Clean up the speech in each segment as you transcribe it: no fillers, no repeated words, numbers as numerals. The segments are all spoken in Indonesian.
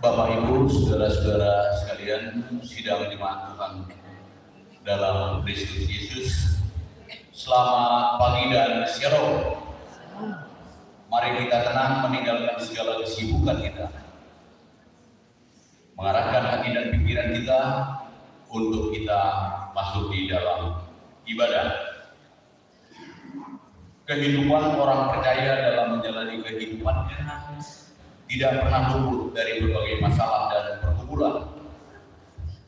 Bapak Ibu, saudara-saudara sekalian, sidang jemaat Tuhan dalam Kristus Yesus. Selamat pagi dan shalom. Mari kita tenang meninggalkan segala kesibukan kita, mengarahkan hati dan pikiran kita untuk kita masuk di dalam ibadah. Kehidupan orang percaya dalam menjalani kehidupannya tidak pernah luput dari berbagai masalah dan pergumulan.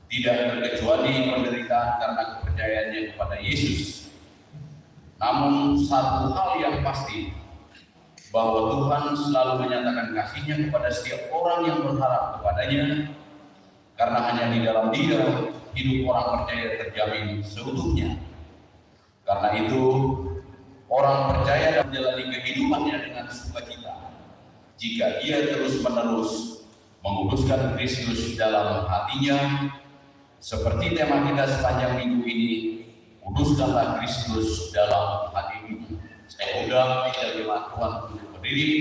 Tidak terkecuali penderitaan karena kepercayaannya kepada Yesus. Namun satu hal yang pasti, bahwa Tuhan selalu menyatakan kasih-Nya kepada setiap orang yang berharap kepadanya, karena hanya di dalam Dia hidup orang percaya terjamin seutuhnya. Karena itu, orang percaya dan menjalani kehidupannya dengan sukacita jika ia terus-menerus menguduskan Kristus dalam hatinya, seperti tema kita sepanjang minggu ini, kuduskanlah Kristus dalam hatimu. Saya undang kita jemaat Tuhan untuk berdiri,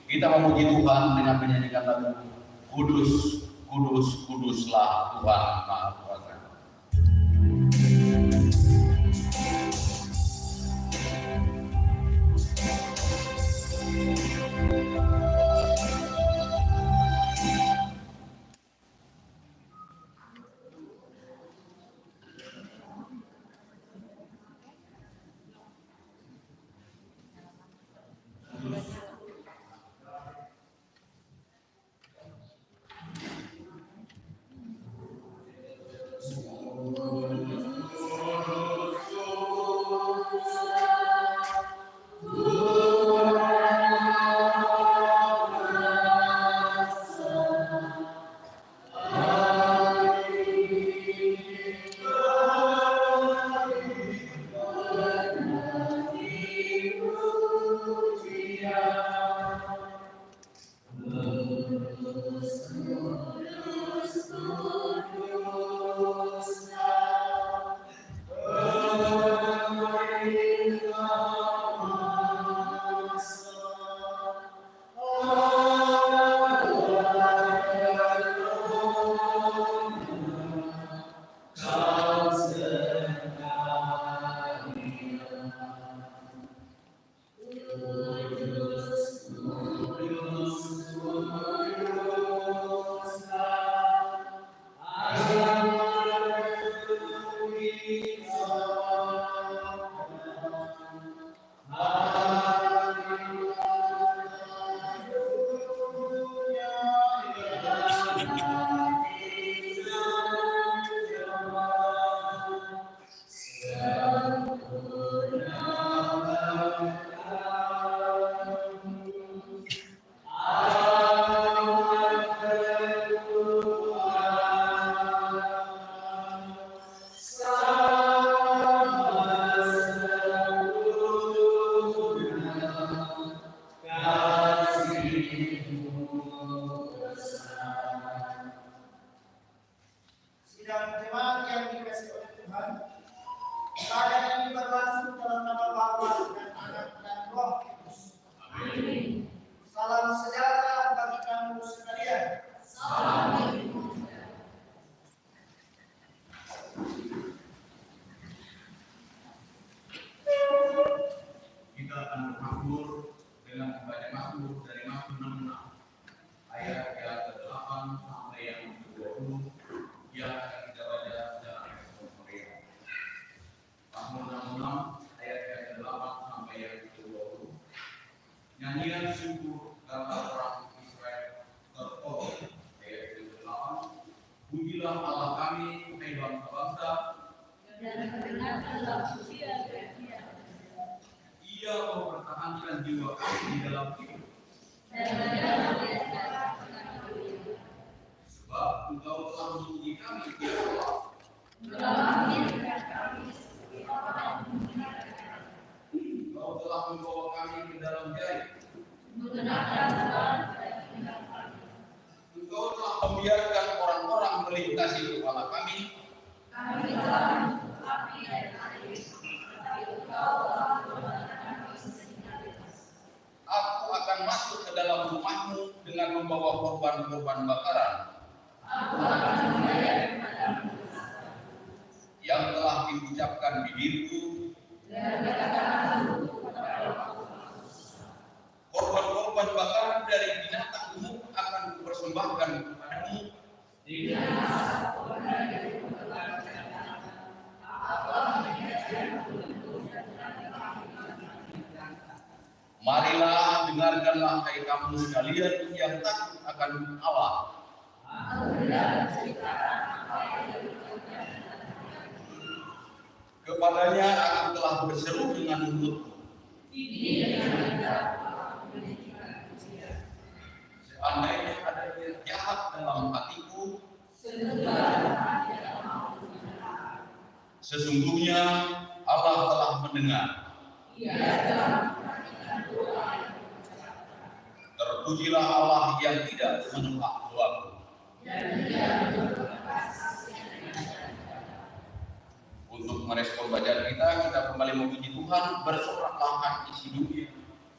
kita memuji Tuhan dengan menyanyikan lagu Kudus, Kudus, Kuduslah Tuhan Maha Kuasa. Nyanyian syukur karena orang Israel tertolong. Ayat 8. Pujilah Allah kami, hai bangsa-bangsa, dan perdengarkanlah pujian Dia. Ia mempertahankan jiwa kami di dalam hidup, dan menjaga kami. Sebab Engkau telah menguji kami, ya Allah. Engkau telah membawa kami ke dalam jaring. Engkau telah membiarkan orang-orang melintasi kepala kami. Kami telah menutup api dan air, tapi Engkau telah mempertahankan kami. Aku akan masuk ke dalam rumahmu dengan membawa korban-korban bakaran diucapkan bibirku, korban-korban bakaran dari binatang gemuk akan kupersembahkan kepadamu. Marilah dengarkanlah hai kamu sekalian yang takut akan Allah. Kepadanya aku telah berseru dengan mulutku. Seandainya ada yang jahat dalam hatiku, sesungguhnya Allah telah mendengar. Terpujilah Allah yang tidak menolak doaku. Untuk merespon bacaan kita kembali memuji Tuhan, bersoraklah isi dunia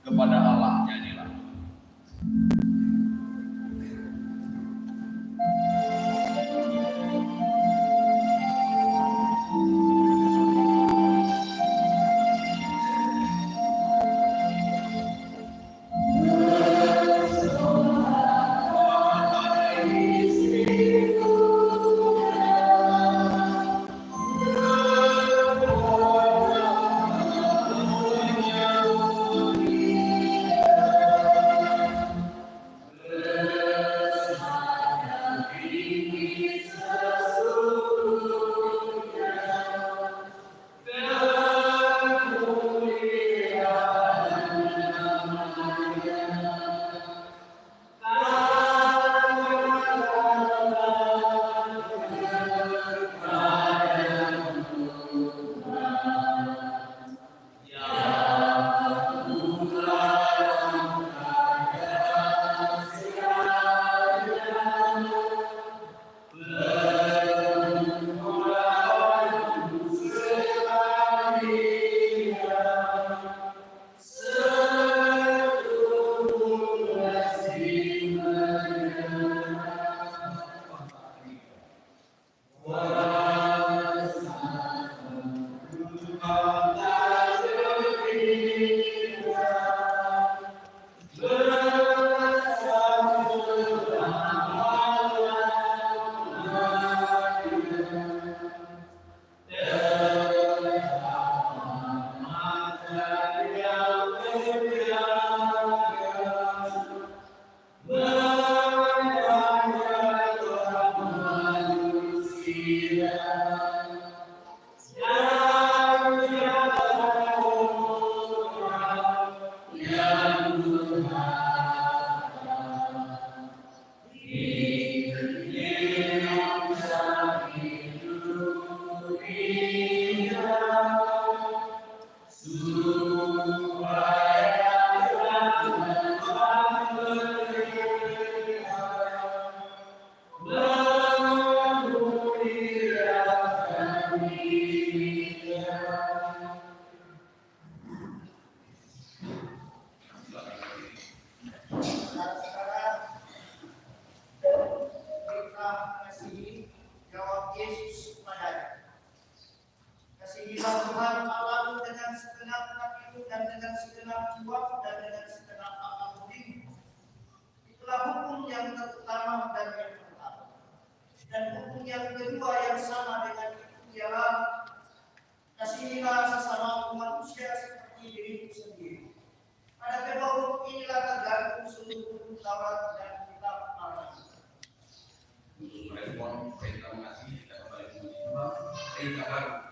kepada Allah, nyanyilah. Beribadah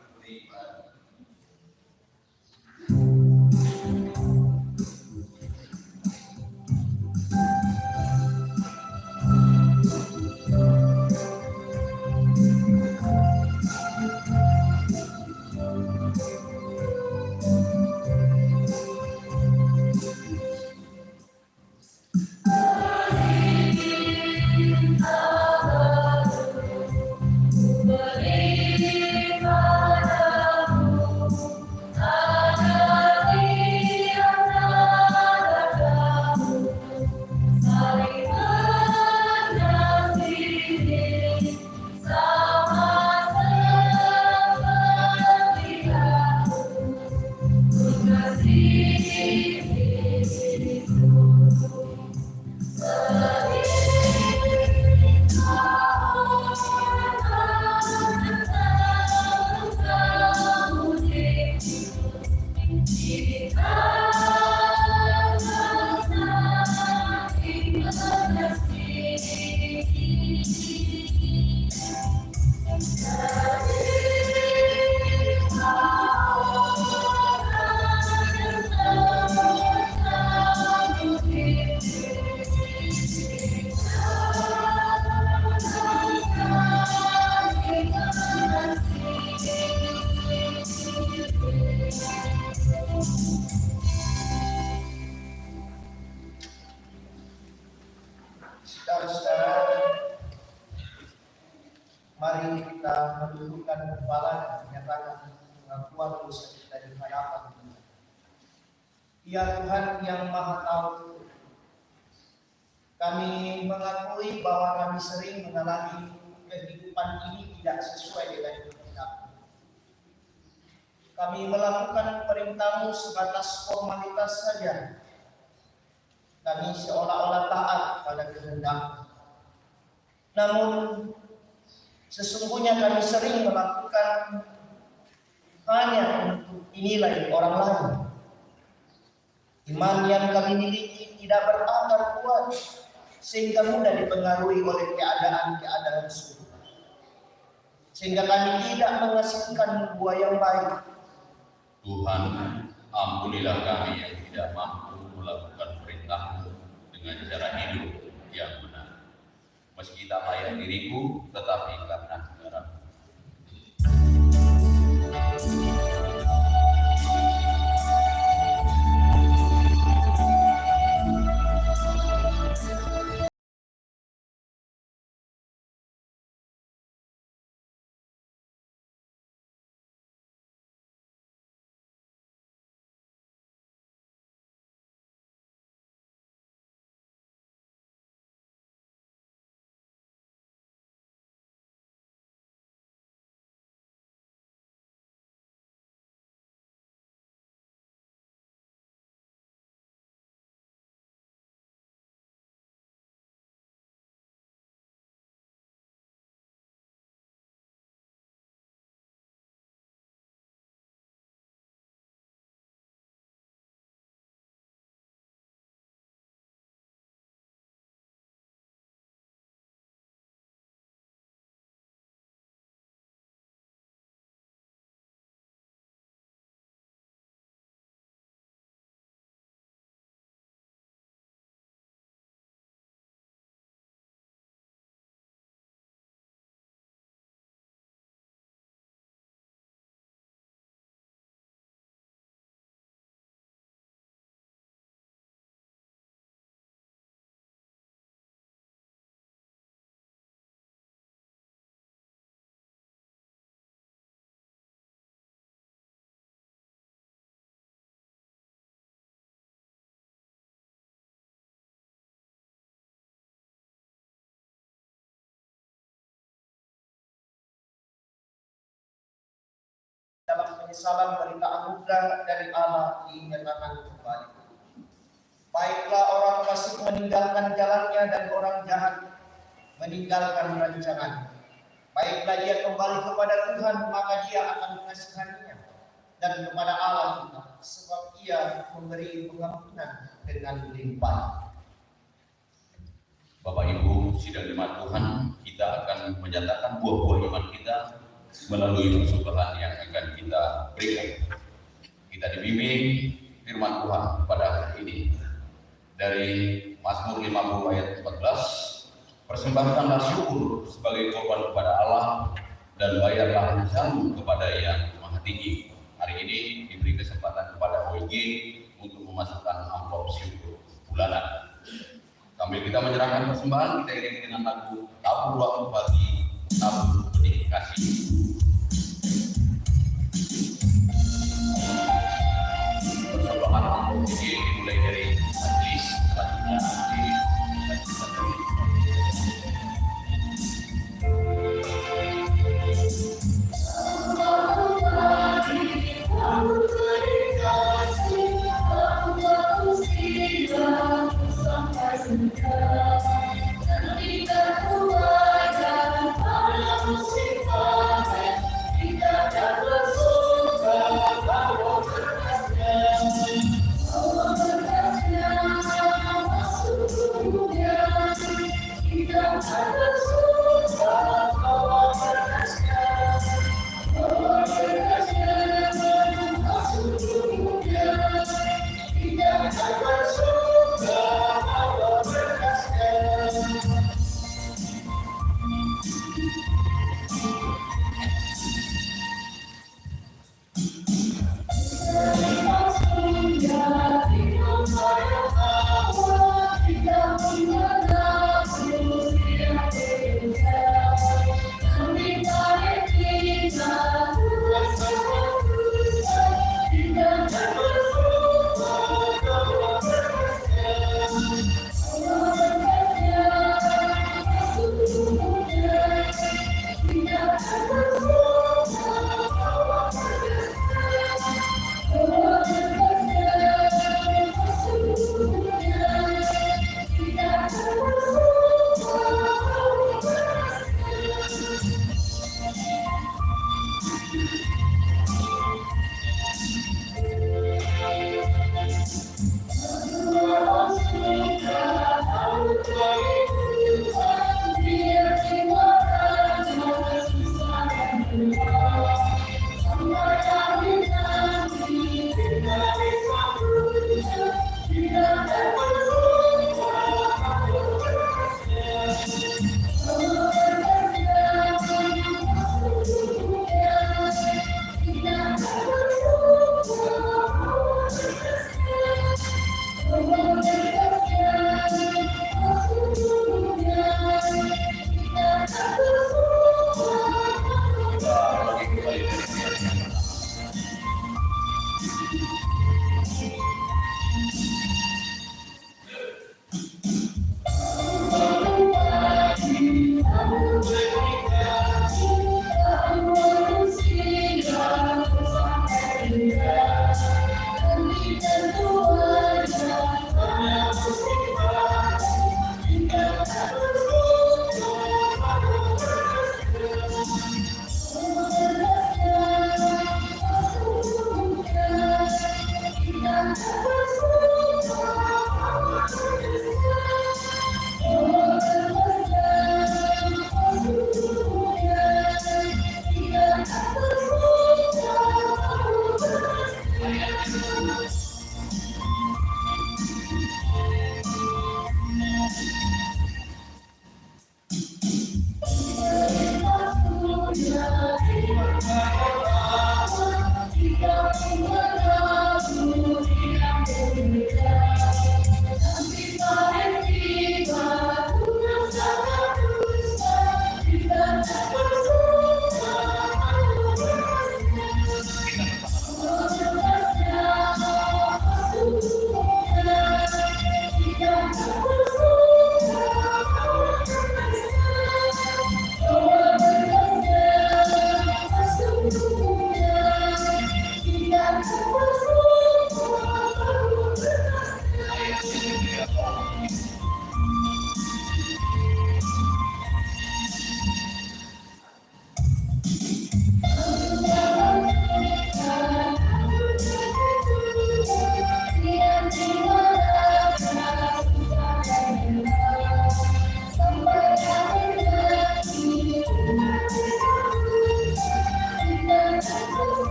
berdoa dan menyatakan pengakuan dosa kita di hadapan Tuhan. Ya Tuhan yang Maha Tahu, kami mengakui bahwa kami sering mengalami kehidupan ini tidak sesuai dengan kehendak. Kami melakukan perintah-Mu sebatas formalitas saja. Kami seolah-olah taat pada kehendak. Namun sesungguhnya kami sering melakukan hanya untuk dinilai orang lain. Iman yang kami miliki tidak berakar kuat, sehingga mudah dipengaruhi oleh keadaan-keadaan sulit. Sehingga kami tidak menghasilkan buah yang baik. Tuhan, ampunilah kami yang tidak mampu melakukan perintah-Mu dengan cara hidup yang benar. Meski tak layak diriku, tetapi karena saudara. Dalam penyesalan berita anugerah dari Allah dinyatakan kembali. Baiklah orang fasik meninggalkan jalannya dan orang jahat meninggalkan rancangan. Baiklah dia kembali kepada Tuhan, maka dia akan mengasihaninya, dan kepada Allah kita, sebab ia memberi pengampunan dengan limpah. Bapak Ibu, sidang jemaat Tuhan, kita akan menyatakan buah-buah iman kita melalui persembahan yang akan kita berikan. Kita dibimbing firman Tuhan pada hari ini dari Mazmur 50 ayat 14. Persembahkanlah syukur sebagai korban kepada Allah dan bayarlah zamu kepada Yang Maha Tinggi. Hari ini diberi kesempatan kepada OIG untuk memasukkan amplop syukur bulanan. Sambil kita menyerahkan persembahan, kita iringi dengan lagu Tabur Waktu Pagi, Tabur Benih Kasih. Persembahan amplop ini dimulai dari majelis selanjutnya dilanjutkan dari Ketika keluarga pada musik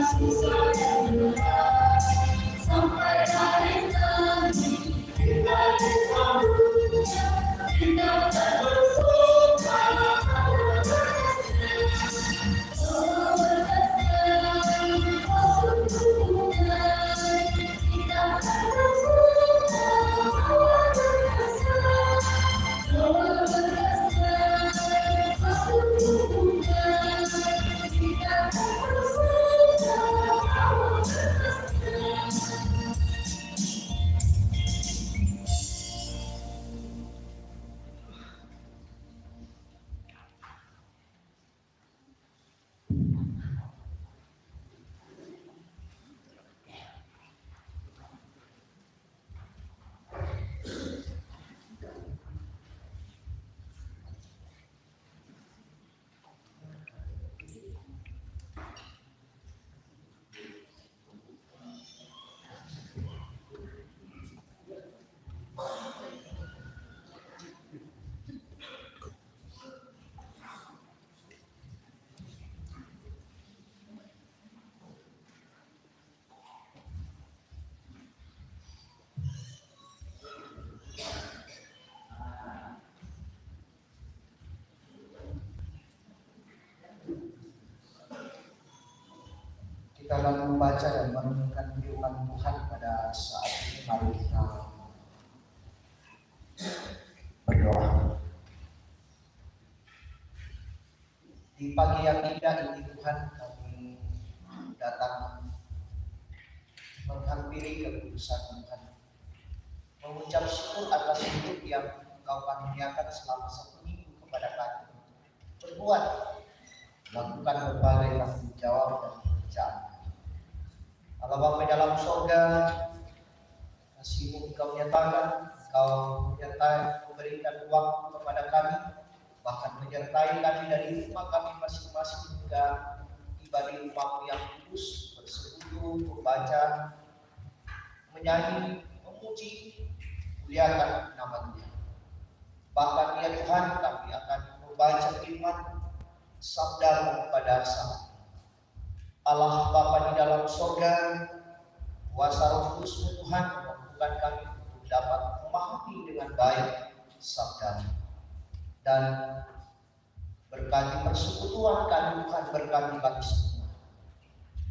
kasih saudara, sampai akhir nanti kita bersama, kita bersama. Kita akan membaca dan merenungkan firman Tuhan pada saat ini. Mari kita berdoa. Di pagi yang indah ini Tuhan, kami datang menghampiri kekudusan Tuhan, mengucap syukur atas hidup yang Engkau karuniakan selama 1 minggu kepada kami. Berbuat, lakukan berbagai tanggung jawab dan pekerjaan. Allah Bapa dalam surga, kasih-Mu Engkau nyatakan, Engkau menyertai, memberikan waktu kepada kami, bahkan menyertai kami dari rumah kami masing-masing hingga tiba di rumah-Mu yang kudus, bersekutu, membaca, menyanyi, memuji, muliakan nama Dia. Bahkan ya Tuhan, kami akan membaca firman sabda-Mu pada saat Allah Bapa di dalam surga, kuasa Roh Kudus Tuhan memampukan kami untuk dapat memahami dengan baik sabda-Mu. Dan berkati persekutuan kami Tuhan, berkati kami semua.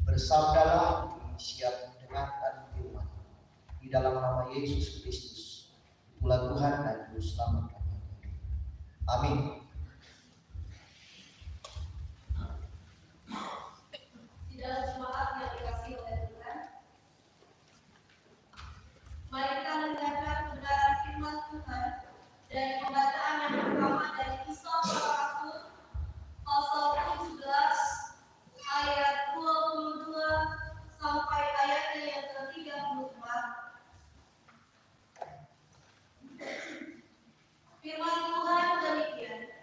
Bersabdalah, siap mendengarkan firman. Di dalam nama Yesus Kristus, itulah Tuhan dan Juru Selamat kami. Amin. Dalam jemaat yang dikasihi oleh Tuhan, mari kita mendengarkan kebenaran firman Tuhan dari pembacaan yang pertama dari Kisah Para Rasul pasal 17 ayat 22 sampai ayatnya yang ke-34. Firman Tuhan demikian.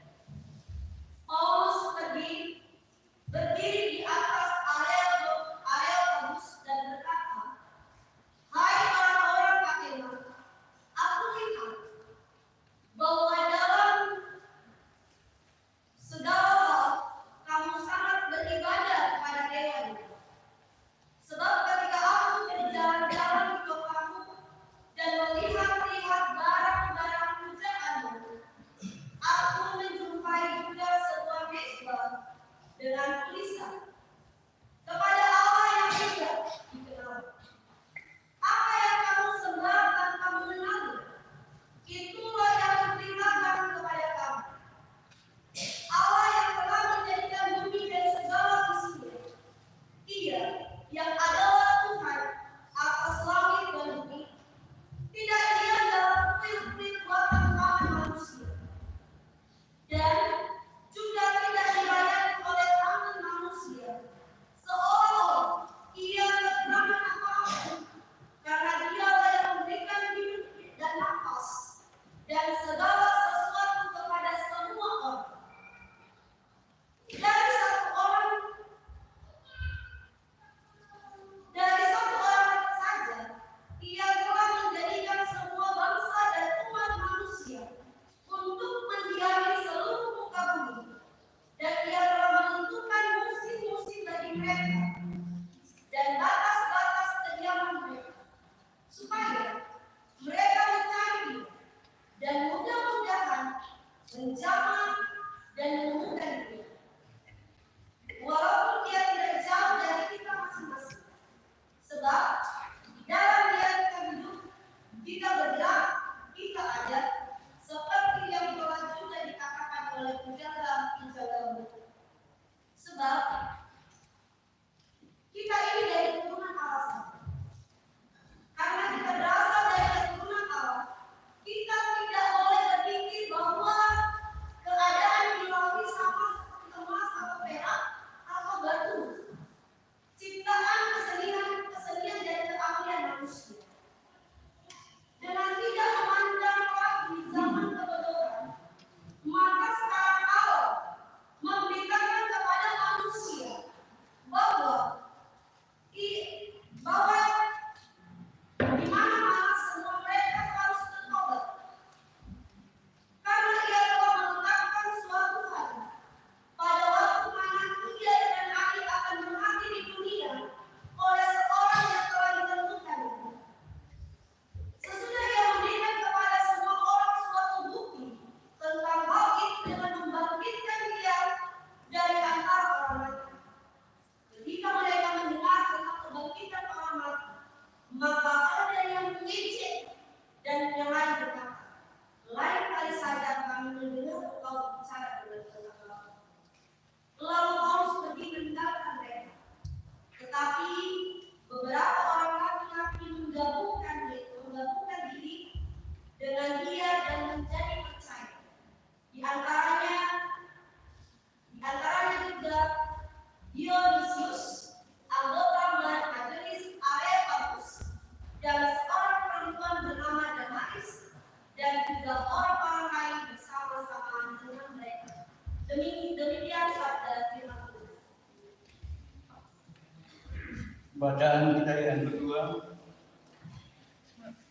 Bacaan kita yang kedua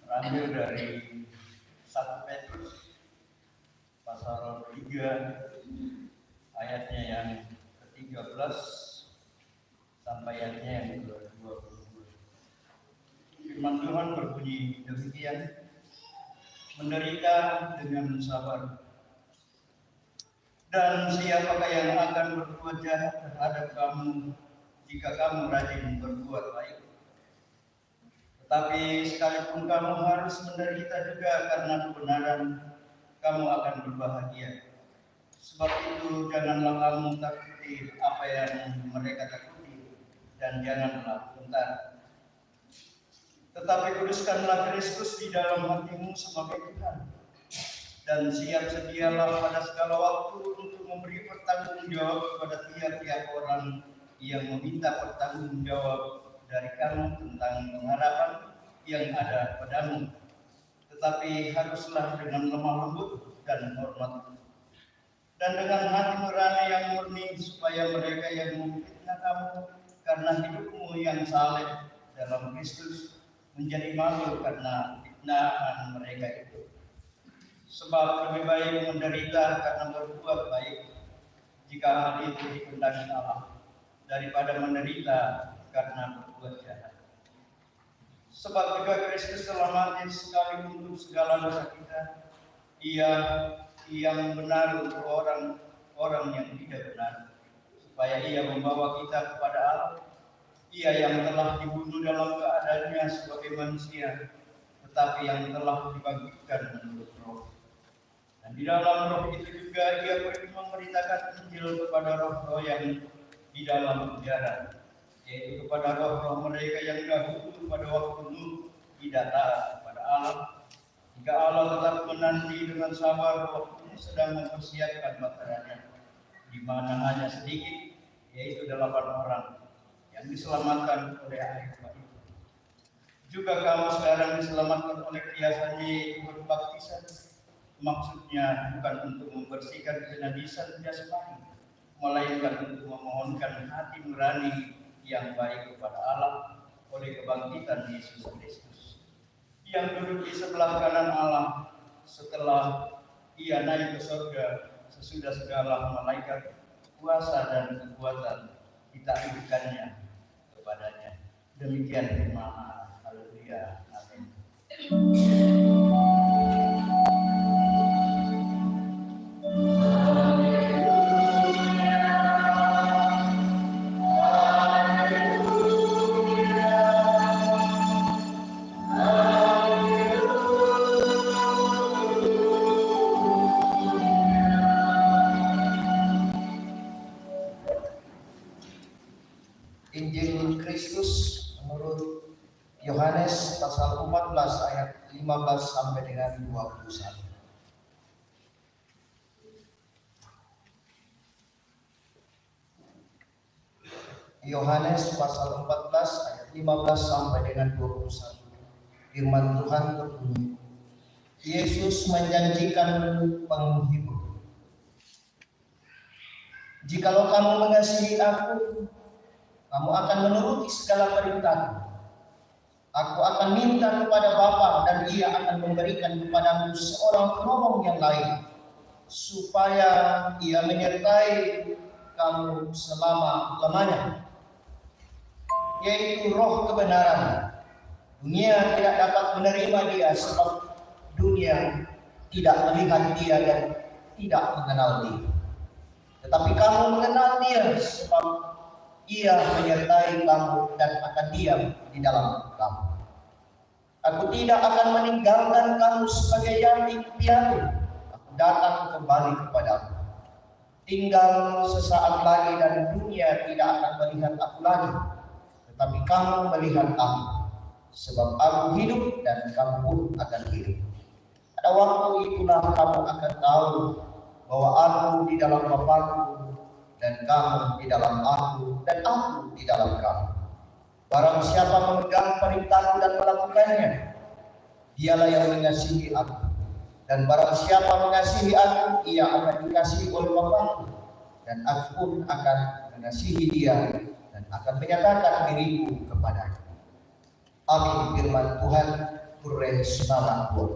terambil dari 1 Petrus pasal 3 ayatnya yang ke-13 sampai ayatnya yang ke-22. Firman Tuhan berbunyi demikian, menderita dengan sabar. Dan siapakah yang akan berbuat jahat terhadap kamu jika kamu rajin berbuat baik? Tetapi sekalipun kamu harus menderita juga karena kebenaran, kamu akan berbahagia. Sebab itu janganlah kamu takuti apa yang mereka takuti, dan janganlah gentar. Tetapi kuduskanlah Kristus di dalam hatimu sebagai Tuhan. Dan siap sedialah pada segala waktu untuk memberi pertanggungjawab kepada tiap-tiap orang yang meminta pertanggungjawab dari kamu tentang pengharapan yang ada padamu. Tetapi haruslah dengan lemah lembut dan hormat, dan dengan hati nurani yang murni, supaya mereka yang memfitnah kamu karena hidupmu yang saleh dalam Kristus menjadi malu karena fitnahan mereka itu. Sebab lebih baik menderita karena berbuat baik, jika hal itu dikehendaki Allah, daripada menderita karena berbuat jahat. Sebab juga Kristus telah mati sekali untuk segala dosa kita, Ia yang benar untuk orang yang tidak benar, supaya Ia membawa kita kepada Allah. Ia yang telah dibunuh dalam keadaannya sebagai manusia, tetapi yang telah dibangkitkan menurut Roh. Dan di dalam Roh itu juga Ia pergi memberitakan Injil kepada roh-roh yang di dalam penjara, yaitu kepada roh-roh mereka yang dahulu pada waktu Nuh tidak taat kepada Allah, hingga Allah tetap menanti dengan sabar waktu sedang mempersiapkan bataranya, di mana hanya sedikit, yaitu 8 orang yang diselamatkan oleh air bah itu. Juga kamu sekarang diselamatkan oleh kiasannya, yaitu berbaptisan. Maksudnya bukan untuk membersihkan kenajisan jasmani, melainkan untuk memohonkan hati nurani yang baik kepada Allah oleh kebangkitan Yesus Kristus, yang duduk di sebelah kanan Allah setelah Ia naik ke surga sesudah segala malaikat, kuasa dan kekuatan ditaklukkannya kepadanya. Demikian firman Allah. Haleluya. Amin. Injil Kristus menurut Yohanes pasal 14 ayat 15 sampai dengan 21. Yohanes pasal 14 ayat 15 sampai dengan 21. Firman Tuhan berbunyi, Yesus menjanjikan penghibur. Jikalau kamu mengasihi aku, kamu akan menuruti segala perintahku. Aku akan minta kepada Bapa, dan Ia akan memberikan kepadamu seorang penolong yang lain, supaya Ia menyertai kamu selama-lamanya, yaitu Roh kebenaran. Dunia tidak dapat menerima Dia, sebab dunia tidak melihat Dia dan tidak mengenal Dia. Tetapi kamu mengenal Dia, sebab Ia menyertai kamu dan akan diam di dalam kamu. Aku tidak akan meninggalkan kamu sebagai yatim piatu. Aku datang kembali kepadamu. Tinggal sesaat lagi dan dunia tidak akan melihat aku lagi, tetapi kamu melihat aku, sebab aku hidup dan kamu pun akan hidup. Pada waktu itulah kamu akan tahu bahwa aku di dalam Bapa-Ku, dan kamu di dalam aku, dan aku di dalam kamu. Barang siapa memegang perintahku dan melakukannya, dialah yang mengasihi aku. Dan barang siapa mengasihi aku, ia akan dikasihi oleh Bapa-Ku, dan aku pun akan mengasihi dia dan akan menyatakan diriku kepadanya. Amin. Firman Tuhan, Purre Semalang Buat.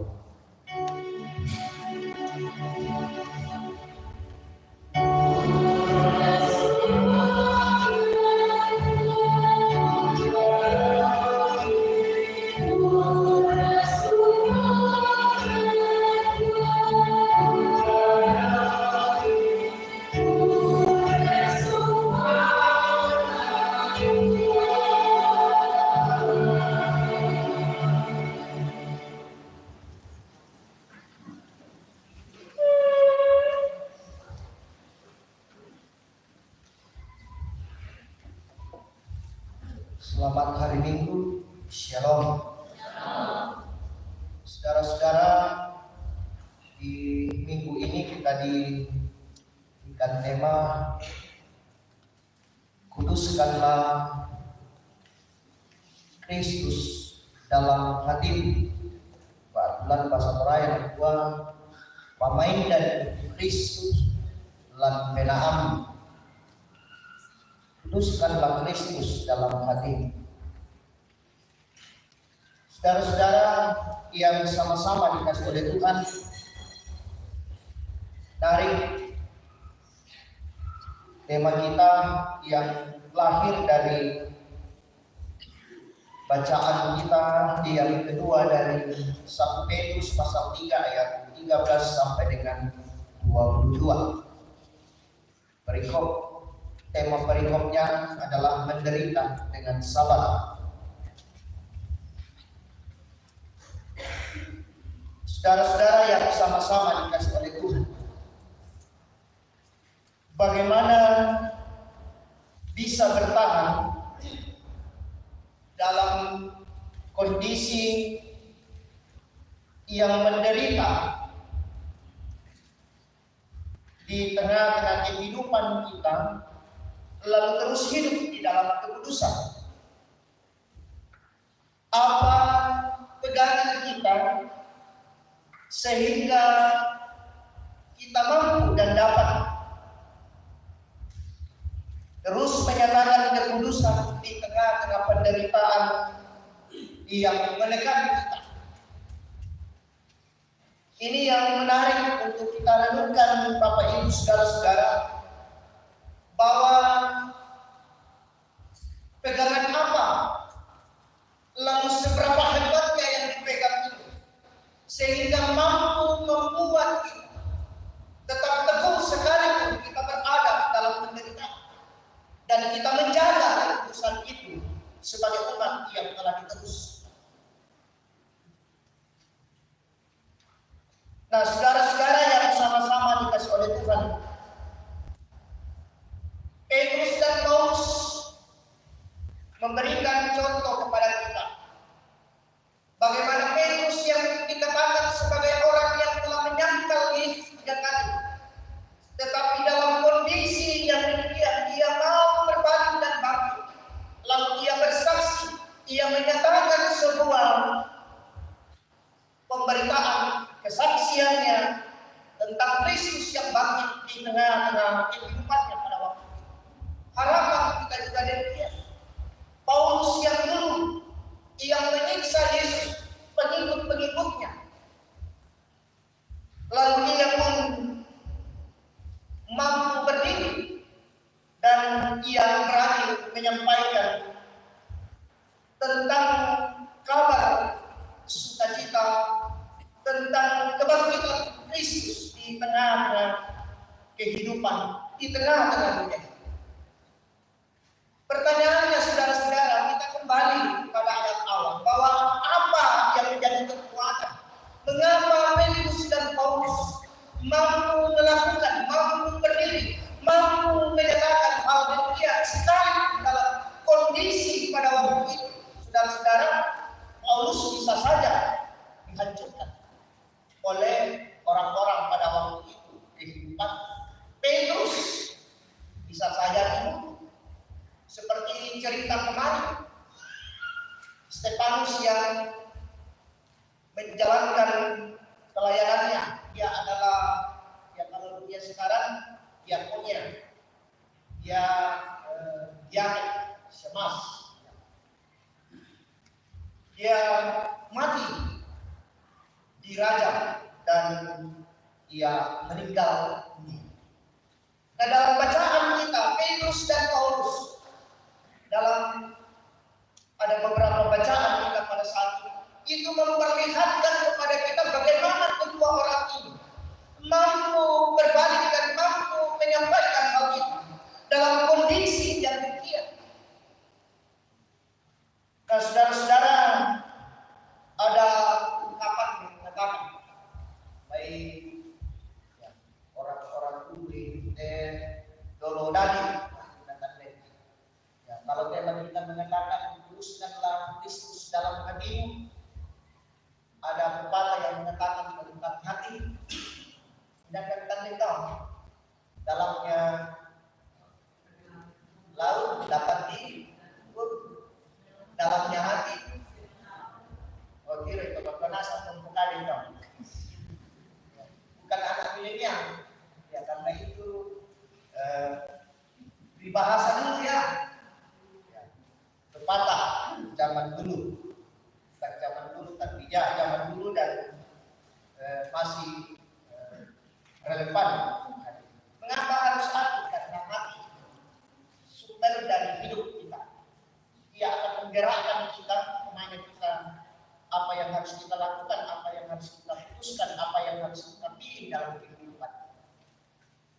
Selamat hari Minggu, Shalom. Saudara-saudara, di minggu ini kita diberikan tema Kuduskanlah Kristus dalam hatimu. Bulan bahasa Torah yang kedua, pamain dan Kristus dalam penaam. Kuduskanlah Kristus dalam hatimu. Saudara-saudara yang sama-sama dikasih oleh Tuhan, dari tema kita yang lahir dari bacaan kita yang kedua dari 1 Petrus pasal 3 ayat 13 sampai dengan 22. Tema perikopnya adalah menderita dengan sabar. Saudara-saudara yang sama-sama dikasih oleh Tuhan, bagaimana bisa bertahan dalam kondisi yang menderita di tengah-tengah kehidupan kita, lalu terus hidup di dalam kekudusan? Apa pegangan kita sehingga kita mampu dan dapat terus menyatakan kekudusan di tengah-tengah penderitaan yang menekan kita? Ini yang menarik untuk kita renungkan, Bapak Ibu saudara-saudara, bahwa pegangan apa, lalu seberapa hebatnya yang dipegang itu, sehingga mampu membuat kita tetap teguh sekalipun kita berada dalam penderitaan, dan kita menjaga kekudusan itu sebagai umat yang telah diterus. Nah, saudara-saudara yang sama-sama dikasih oleh Tuhan, Petrus dan Paulus memberikan contoh kepada kita bagaimana Petrus yang dikatakan sebagai orang yang telah menyangkal Yesus 3 kali, tetapi dalam kondisi yang demikian dia mau berbalik dan bangkit, lalu ia bersaksi, ia menyatakan sebuah pemberitaan kesaksiannya tentang Kristus yang bangkit di tengah-tengah kehidupannya pada waktu itu. Harapan kita juga demikian. Paulus yang dulu yang menyiksa Yesus, pengikut-pengikutnya, lalu ia pun mampu berdiri dan ia berani menyampaikan tentang kabar sukacita, tentang kebangkitan Kristus di tengah-tengah kehidupan, di tengah-tengah dunia. Pertanyaannya, saudara-saudara, kita kembali pada ayat awal, bahwa apa yang menjadi kekuatan? Mengapa Petrus dan Paulus mampu melakukan, mampu berdiri, mampu menyatakan hal demikian sekali dalam kondisi pada waktu itu? Saudara-saudara, Paulus bisa saja dihancurkan oleh orang-orang pada waktu itu kehidupan. Petrus bisa saja dibunuh, seperti cerita kemarin Stefanus yang menjalankan pelayanannya. Dia adalah, ya kalau dia sekarang diakonia, dia Dia mati dirajam dan ia meninggal dunia. Nah, dalam bacaan kita, Petrus dan Paulus, dalam ada beberapa bacaan kita pada saat itu memperlihatkan kepada kita bagaimana kedua orang ini mampu berbalik dan mampu menyampaikan hal itu dalam kondisi yang demikian. Nah, saudara-saudara, ada ungkapan yang mengatakan baik ya, orang-orang dulu dolo dadi ya, kalau kita mengatakan tuluskanlah Kristus dalam hatimu, ada pepatah yang mengatakan tentang hati dan tentang tahu dalamnya laut dapat diukur, dalamnya hati kira itu penasaran dan pekali dong. Bukan anak milenial ya, karena itu dibahasa dulu ya, pepatah zaman dulu, bukan zaman dulu tapi ya zaman dulu dan masih relevan. Mengapa harus hati? Karena hati sumber dari hidup kita. Ia akan menggerakkan kita kemana kita, apa yang harus kita lakukan, apa yang harus kita putuskan, apa yang harus kita pilih dalam kehidupan.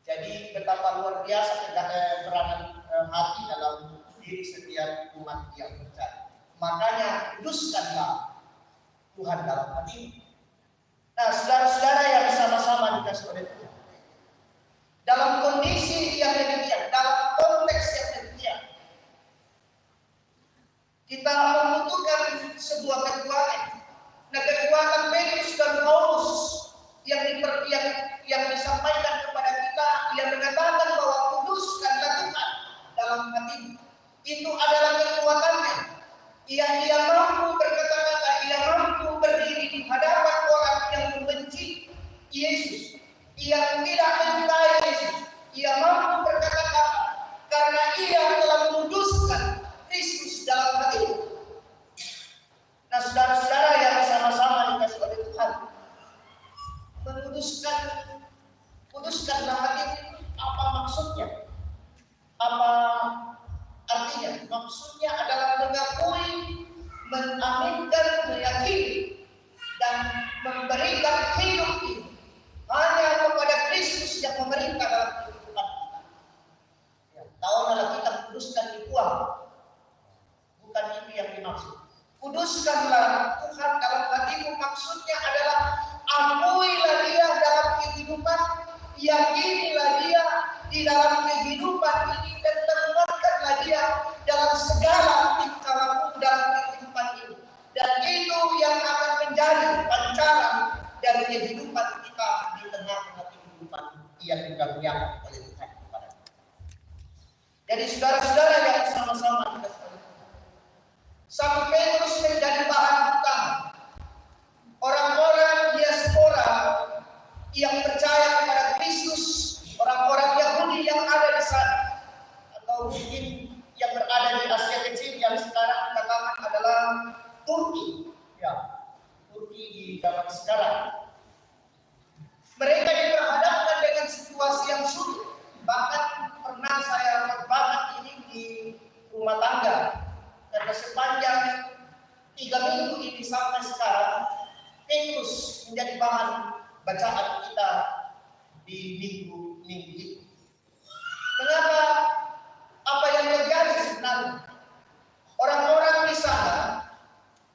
Jadi betapa luar biasa peranan hati dalam diri setiap umat yang percaya. Makanya kuduskanlah Tuhan dalam hati. Nah, saudara-saudara yang sama-sama dikasih oleh Tuhan, dalam kondisi yang demikian, dalam konteks yang demikian, kita membutuhkan sebuah kekuatan. Nah, kekuatan Petrus dan Paulus yang disampaikan kepada kita, yang mengatakan bahwa kuduskanlah Tuhan dalam hatimu, itu adalah kekuatannya. Ia mampu berkata-kata, ia mampu berdiri di hadapan orang yang membenci Yesus, yang tidak menyukai Yesus. Ia mampu berkata-kata karena ia telah menguduskan Kristus dalam hatimu. Nah, saudara-saudara yang sama-sama dikasih oleh Tuhan, kuduskanlah hatimu. Apa maksudnya? Apa artinya? Maksudnya adalah mengakui, mengaminkan, meyakini, dan memberikan hidup ini hanya kepada Kristus yang memerintah dalam kehidupan kita. Ya, tahulah kita kuduskan di Tuhan, bukan itu yang dimaksud. Kuduskanlah Tuhan dalam hatimu, maksudnya adalah akuilah Dia dalam kehidupan, yakinilah Dia di dalam kehidupan ini, dan tempatkanlah Dia dalam segala tingkah laku dalam kehidupan ini. Dan itu yang akan menjadi pancaran dari kehidupan kita di tengah-tengah kehidupan yang dikaruniakan oleh Tuhan kepada kita. Jadi saudara-saudara yang sama-sama dikasih oleh Tuhan, 1 Petrus menjadi bahan utama orang-orang diaspora yang percaya kepada Kristus, orang-orang Yahudi yang ada di sana, atau mungkin yang berada di Asia Kecil yang sekarang dikatakan adalah Turki, ya, Turki di zaman sekarang. Mereka diperhadapkan dengan situasi yang sulit. Bahkan pernah saya banget ini di rumah tangga, karena sepanjang 3 minggu ini sampai sekarang, Petrus menjadi bahan bacaan kita di minggu itu. Mengapa? Apa yang terjadi sebenarnya? Orang-orang di sana,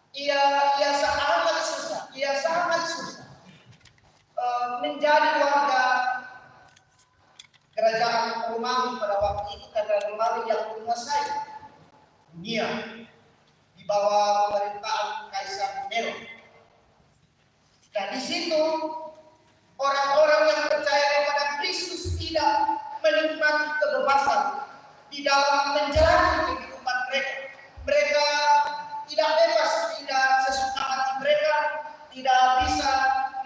ia sangat susah menjadi warga kerajaan Romawi pada waktu itu, karena Romawi yang menguasai dunia di bawah pemerintahan Kaisar Nero. Nah, di situ orang-orang yang percaya kepada Kristus tidak menikmati kebebasan di dalam menjalani kehidupan mereka. Mereka tidak bebas, tidak sesuka hati mereka, tidak bisa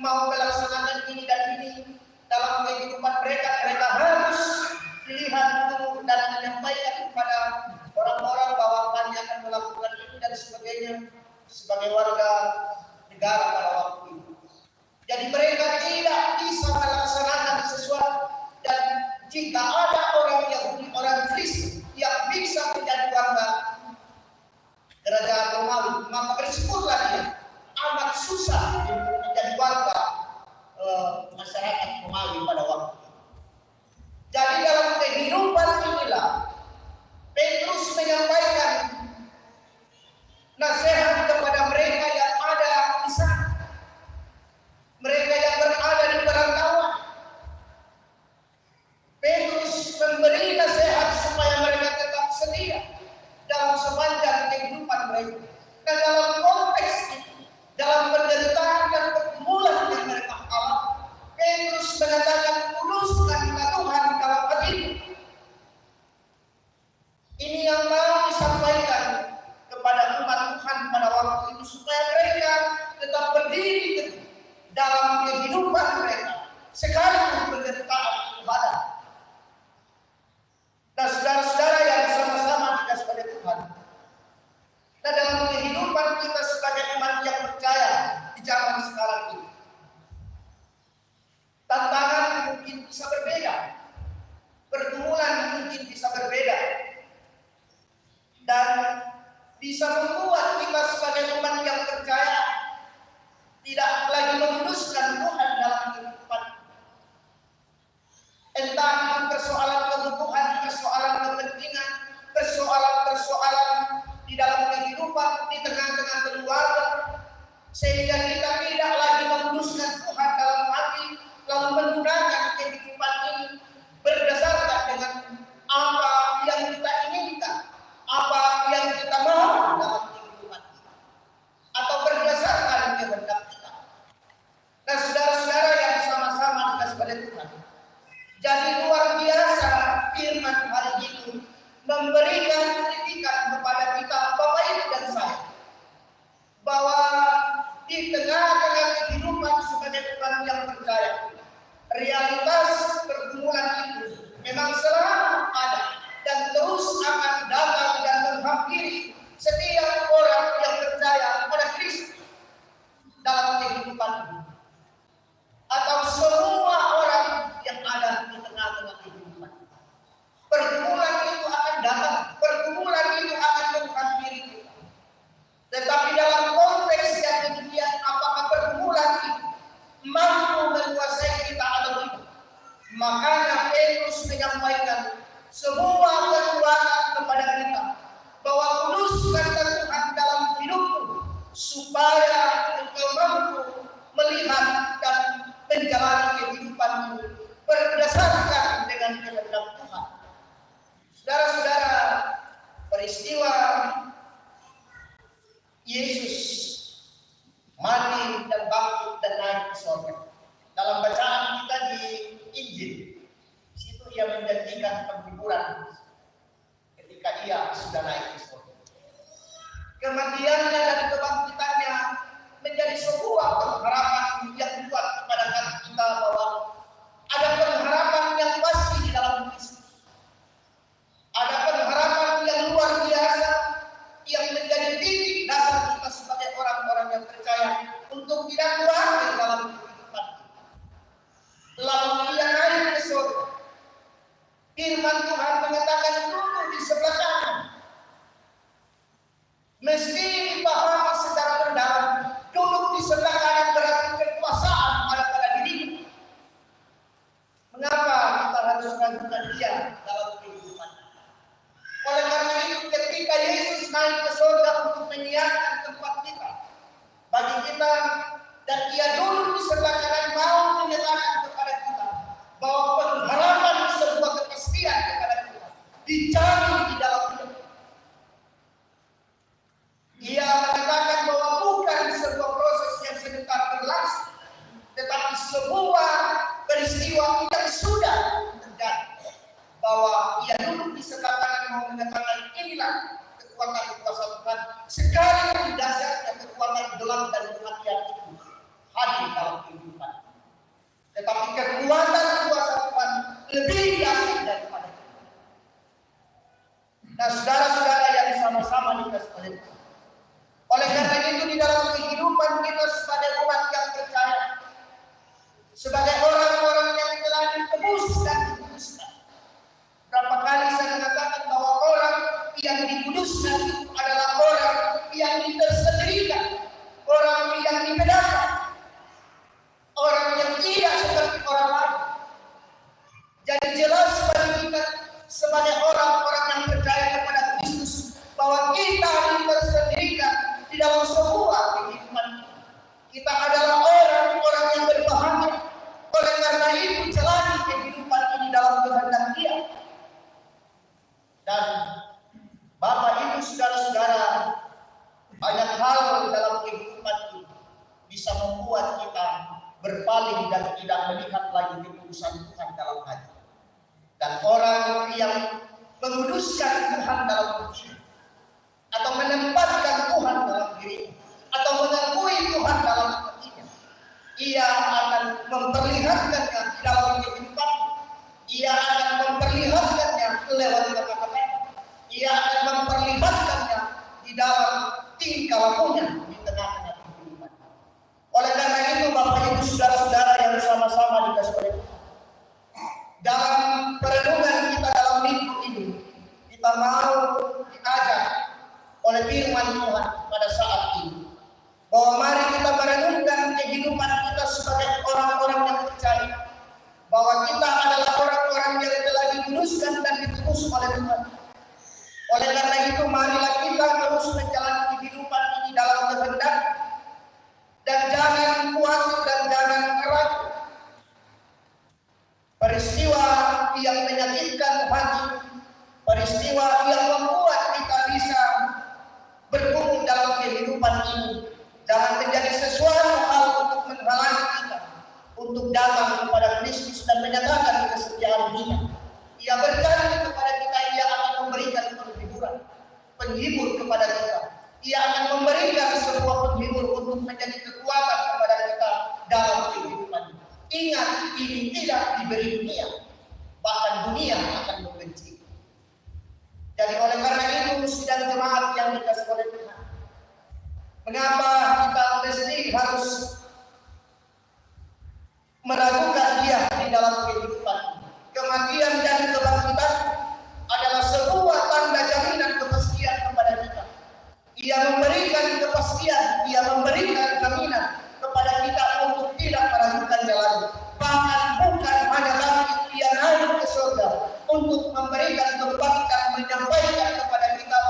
mau melaksanakan ini dan ini dalam kehidupan mereka. Mereka harus dilihat dulu dan menyampaikan kepada orang-orang bahwa kami akan melakukan ini dan sebagainya. sebagai warga negara pada waktu itu. Jadi mereka tidak bisa melaksanakan sesuatu, dan jika ada orang Yahudi, orang Kristen yang bisa menjadi warga kerajaan Romawi, maka bersikulah dia amat susah untuk menjadi warga masyarakat Romawi pada waktu itu. Jadi dalam kehidupan inilah Petrus menyampaikan nasihat kepada mereka yang ada di sana, mereka yang berada di perantauan. Petrus memberi nasihat supaya mereka tetap setia dalam sepanjang kehidupan mereka. Dan dalam konteks itu, dalam penderitaan dan pergumulan yang mereka alami, Petrus mengatakan, kuduskanlah Tuhan dalam hatimu. Ini yang mau disampaikan kepada umat Tuhan pada waktu itu, supaya mereka tetap berdiri dalam kehidupan mereka sekalipun penderitaan itu ada. Dan saudara-saudara yang sama-sama dikasih oleh Tuhan, dan dalam kehidupan kita sebagai umat yang percaya di zaman sekarang ini, tantangan mungkin bisa berbeda, pergumulan mungkin bisa berbeda, dan bisa membuat kita sebagai umat yang percaya tidak lagi menguduskan Tuhan dalam kehidupan. Entah itu persoalan kebutuhan, persoalan kepentingan, persoalan-persoalan di dalam kehidupan, di tengah-tengah keluarga, sehingga kita tidak lagi menguduskan Tuhan dalam hati, lalu menggunakan kehidupan ini berdasarkan dengan apa yang kita inginkan, apa yang kita mau dalam kehidupan kita, atau berdasarkan kehendak kita. Nah, saudara-saudara yang sama-sama dikasih oleh Tuhan, jadi luar biasa firman hari ini memberikan kritikan kepada kita, Bapak Ibu dan saya, bahwa di tengah-tengah kehidupan sebagai orang yang percaya, realitas pergumulan itu memang selalu ada dan terus akan datang dan menghampiri setiap orang yang percaya kepada Kristus dalam kehidupan ini, atau semua orang yang ada di tengah-tengah kehidupan. Pergumulan itu akan datang, pergumulan itu akan menghampiri kita. Tetapi dalam konteks yang demikian, apakah pergumulan itu mampu menguasai kita atau tidak? Makanya Petrus menyampaikan semua kekuatan kepada kita, bahwa kuduskanlah Tuhan dalam hidupmu, supaya engkau mampu melihat dan menjalani kehidupanmu berdasarkan dengan kehendak Tuhan. Saudara-saudara, peristiwa Yesus mati dan bangkit dan naik ke surga, dalam bacaan kita di Injil, situ ia menjanjikan penghiburan ketika ia sudah naik ke surga. Kematiannya dan kebangkitannya menjadi sebuah pengharapan yang kuat kepada kita, bahwa ada pengharapan yang pasti di dalam Kristus. Ada pengharapan yang luar biasa yang menjadi titik dasar kita sebagai orang-orang yang percaya untuk tidak khawatir dalam kehidupan kita. Lalu ia naik ke surga. Firman Tuhan mengatakan dulu di sebelah kanan. Mesti dipahami secara mendalam, duduk di sebelah kanan berarti kekuasaan ada pada dirimu. Mengapa kita harus ragukan dia dalam kehidupan? Oleh karena itu, ketika Yesus naik ke surga untuk menyiapkan tempat kita bagi kita, dan ia duduk di sebelah kanan, mau menyatakan kepada kita bahwa pengharapan sebuah kepastian kepada kita dijamin di dalam hidup. Ia mengatakan bahwa bukan sebuah proses yang sebentar berlangsung, tetapi sebuah peristiwa yang sudah terjadi, bahwa ia duduk di sebelah kanan mau mengatakan inilah kekuatan kuasa Tuhan, sekalipun dasarnya kekuatan gelap dan kematian itu hadir dalam kehidupan. Tetapi kekuatan kuasa Tuhan lebih dahsyat daripada itu. Nah, saudara-saudara yang sama-sama dikasih oleh Tuhan, oleh karena itu ini tersendirikan, orang yang dibedakan, orang yang tidak seperti orang lain. Jadi jelas bagi kita sebagai orang-orang yang percaya kepada Kristus bahwa kita ini tersendirikan di dalam sebuah kehidupan. Kita adalah orang-orang yang berbahagia. Oleh karena itu jalani kehidupan ini dalam kehendak Dia. Dan Bapak Ibu saudara-saudara, banyak hal dalam kehidupan ini bisa membuat kita berpaling dan tidak melihat lagi keputusan Tuhan dalam hati. Dan orang yang menguduskan Tuhan dalam hati atau menempatkan Tuhan dalam diri atau mengakui Tuhan dalam hatinya, ia akan memperlihatkannya di dalam kehidupan. Ia akan memperlihatkannya lewat kata-kata. Ia akan memperlihatkannya di dalam tingkah lakunya di tengah-tengah kehidupan. Oleh karena itu Bapak Ibu saudara-saudara yang sama-sama dikasih oleh Tuhan, dalam perenungan kita dalam minggu ini, kita mau diajak oleh firman Tuhan pada saat ini bahwa mari kita merenungkan kehidupan kita sebagai orang-orang yang percaya bahwa kita adalah orang-orang yang telah dikuduskan dan ditebus oleh Tuhan. Oleh karena itu marilah kita terus menjalani kehidupan ini dalam kehendak, dan jangan khawatir dan jangan ragu. Peristiwa yang menyakitkan hati, peristiwa yang membuat kita bisa bergumul dalam kehidupan ini, jangan menjadi sesuatu hal untuk menghalangi kita untuk datang kepada Kristus dan menyatakan kesetiaan Dia. Ia berjanji kepada kita, Ia akan memberikan penghibur kepada kita. Ia akan memberikan sebuah penghibur untuk menjadi kekuatan kepada kita dalam kehidupan. Ingat, ini tidak diberi dunia, bahkan dunia akan membenci. Jadi oleh karena itu sidang jemaat yang dikasih oleh Tuhan, mengapa kita mesti harus meragukan Dia di dalam kehidupan? Kematian dan kebangkitan adalah sebuah tanda jaminan kepastian kepada kita. Ia memberikan kepastian, Ia memberikan jaminan kepada kita untuk tidak meragukannya lagi. Bahkan bukan hanya lagi Ia naik ke surga untuk memberikan kebangkitan, menyampaikan kepada kita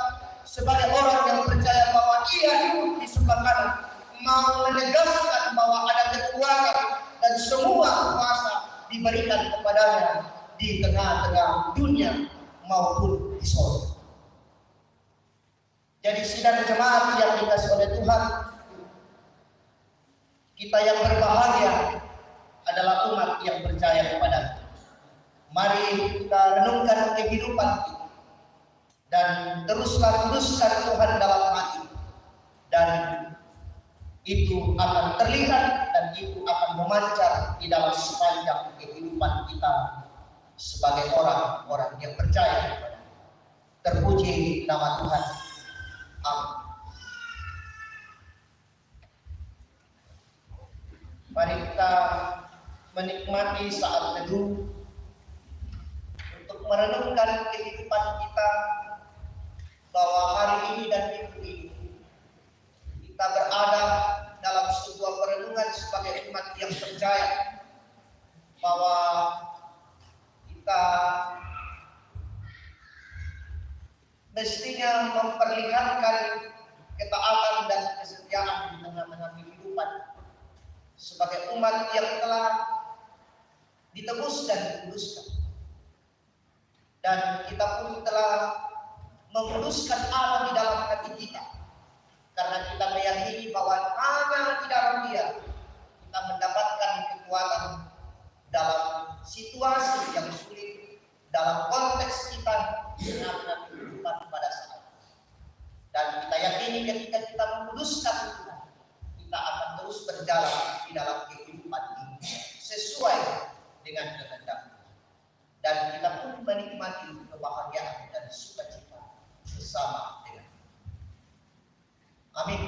sebagai orang yang percaya bahwa Ia hidup di sebelah kanan, mau menegaskan bahwa ada kekuatan dan semua kuasa diberikan kepadanya di tengah-tengah dunia maupun di sorga. Jadi sidang jemaat yang dikasih oleh Tuhan, kita yang berbahagia adalah umat yang percaya kepada-Nya. Mari kita renungkan kehidupan kita dan teruslah kuduskan Tuhan dalam hati, dan itu akan terlihat dan itu akan memancar di dalam sepanjang kehidupan kita sebagai orang-orang yang percaya kepada-Nya. Terpuji nama Tuhan. Amin. Mari kita menikmati saat teduh untuk merenungkan kehidupan kita, bahwa hari ini dan minggu ini kita berada dalam sebuah perenungan sebagai umat yang percaya bahwa kita mestinya memperlihatkan ketaatan dan kesetiaan di tengah-tengah kehidupan sebagai umat yang telah ditebus dan dikuduskan. Dan kita pun telah menguduskan Allah di dalam hati kita, karena kita meyakini bahwa hanya di dalam Dia kita mendapatkan kekuatan dalam situasi yang sulit, dalam konteks kita tengah-tengah kehidupan pada saat ini. Dan kita yakini ketika kita menguduskan Tuhan, kita akan terus berjalan di dalam kehidupan ini sesuai dengan kehendak Tuhan. Dan kita pun menikmati kebahagiaan dan sukacita bersama dengan Tuhan. Amin.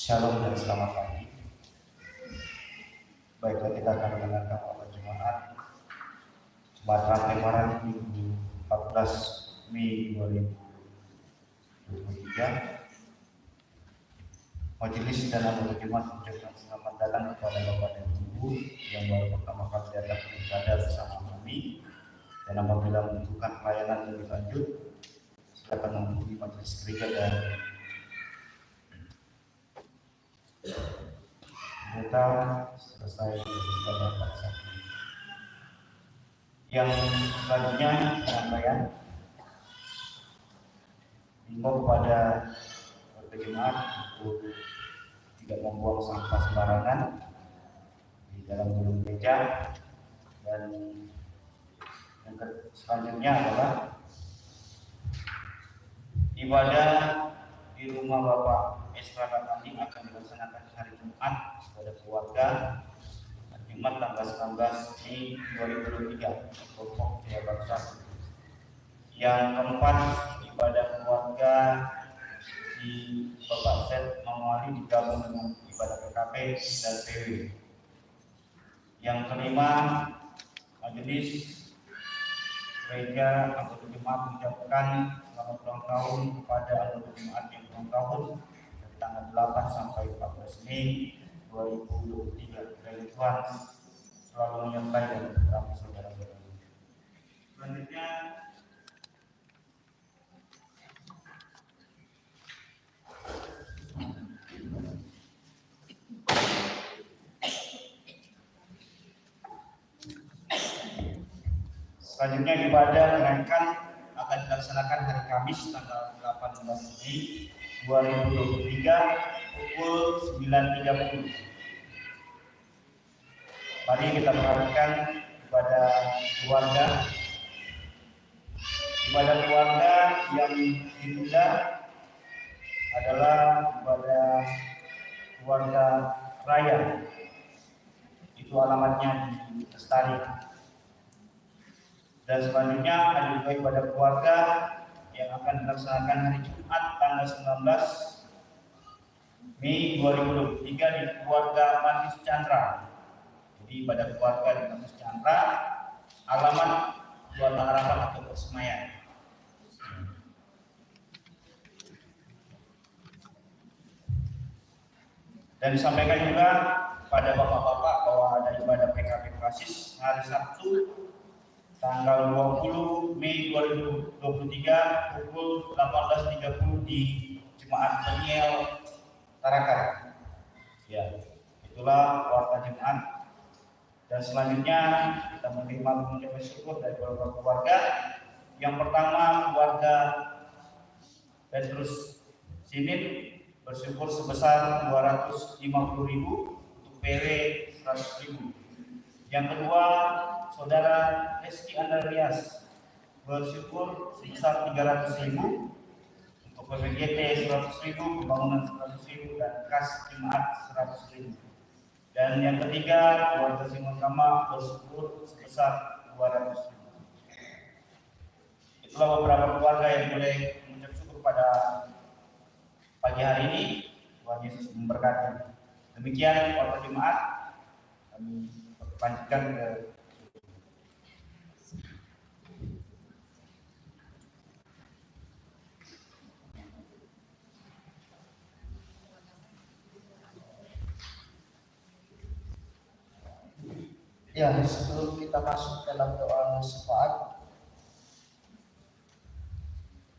Shalom dan selamat pagi. Baiklah, kita akan mendengarkan khotbah Jumat Rangkaian Minggu 14 Mei 2023. Majelis dan anggota Jumat mengucapkan selamat datang kepada Bapak dan Ibu yang baru pertama kali datang beribadah bersama kami, dan apabila membutuhkan pelayanan lebih lanjut, silakan menghubungi majelis gereja dan kita selesai beribadah pada saat ini. Yang selanjutnya penyampaian himbau kepada warga jemaat untuk tidak membuang sampah sembarangan di dalam gedung gereja, dan yang selanjutnya adalah ibadah di rumah Bapak Esra Katani akan dilaksanakan hari Jumat kepada keluarga Jumat tanggal 19 Mei 2023 Kelompok Jaya Bangsa. Yang keempat, ibadah keluarga di Bapak Set Mawali digabung dengan ibadah PKP dan PW. Yang kelima, majelis gereja anggota jemaat mengucapkan selamat ulang tahun kepada anggota jemaat yang ulang tahun dari tanggal 8 sampai 14 Mei 2023. Dan Tuhan selalu menyertai dan bersama saudara-saudara. Selanjutnya ibadah kenaikan akan dilaksanakan hari Kamis tanggal 18 Mei 2023 pukul 9.30. Mari kita perhatikan ibadah keluarga. Ibadah keluarga yang ditunda adalah ibadah keluarga raya. Itu alamatnya di Lestari. Dan selanjutnya ada juga ibadah keluarga yang akan dilaksanakan hari Jumat tanggal 19 Mei 2023 di keluarga Mantis Chandra. Jadi ibadah keluarga di Mantis Chandra, alamat keluarga harapan atau persemaian. Dan disampaikan juga pada bapak-bapak bahwa ada ibadah PKP Prasis hari Sabtu tanggal 20 Mei 2023 pukul 18.30 di Jemaat Peniel Tarakan. Ya, itulah keluarga jemaat. Dan selanjutnya kita menerima pengucapan syukur dari beberapa keluarga. Yang pertama, keluarga Petrus Sinin bersyukur sebesar 250.000 untuk PW 100.000. Yang kedua, saudara Reski Andreas bersyukur sebesar 300.000 untuk PPGT 100.000, pembangunan 100.000, dan kas jemaat 100.000. Dan yang ketiga, keluarga Simon Kama bersyukur sebesar 200.000. Itulah beberapa keluarga yang boleh mengucap syukur pada pagi hari ini. Tuhan Yesus memberkati. Demikian keluarga jemaat, kami lanjutkan ke Ya, sebelum kita masuk dalam doa syafaat,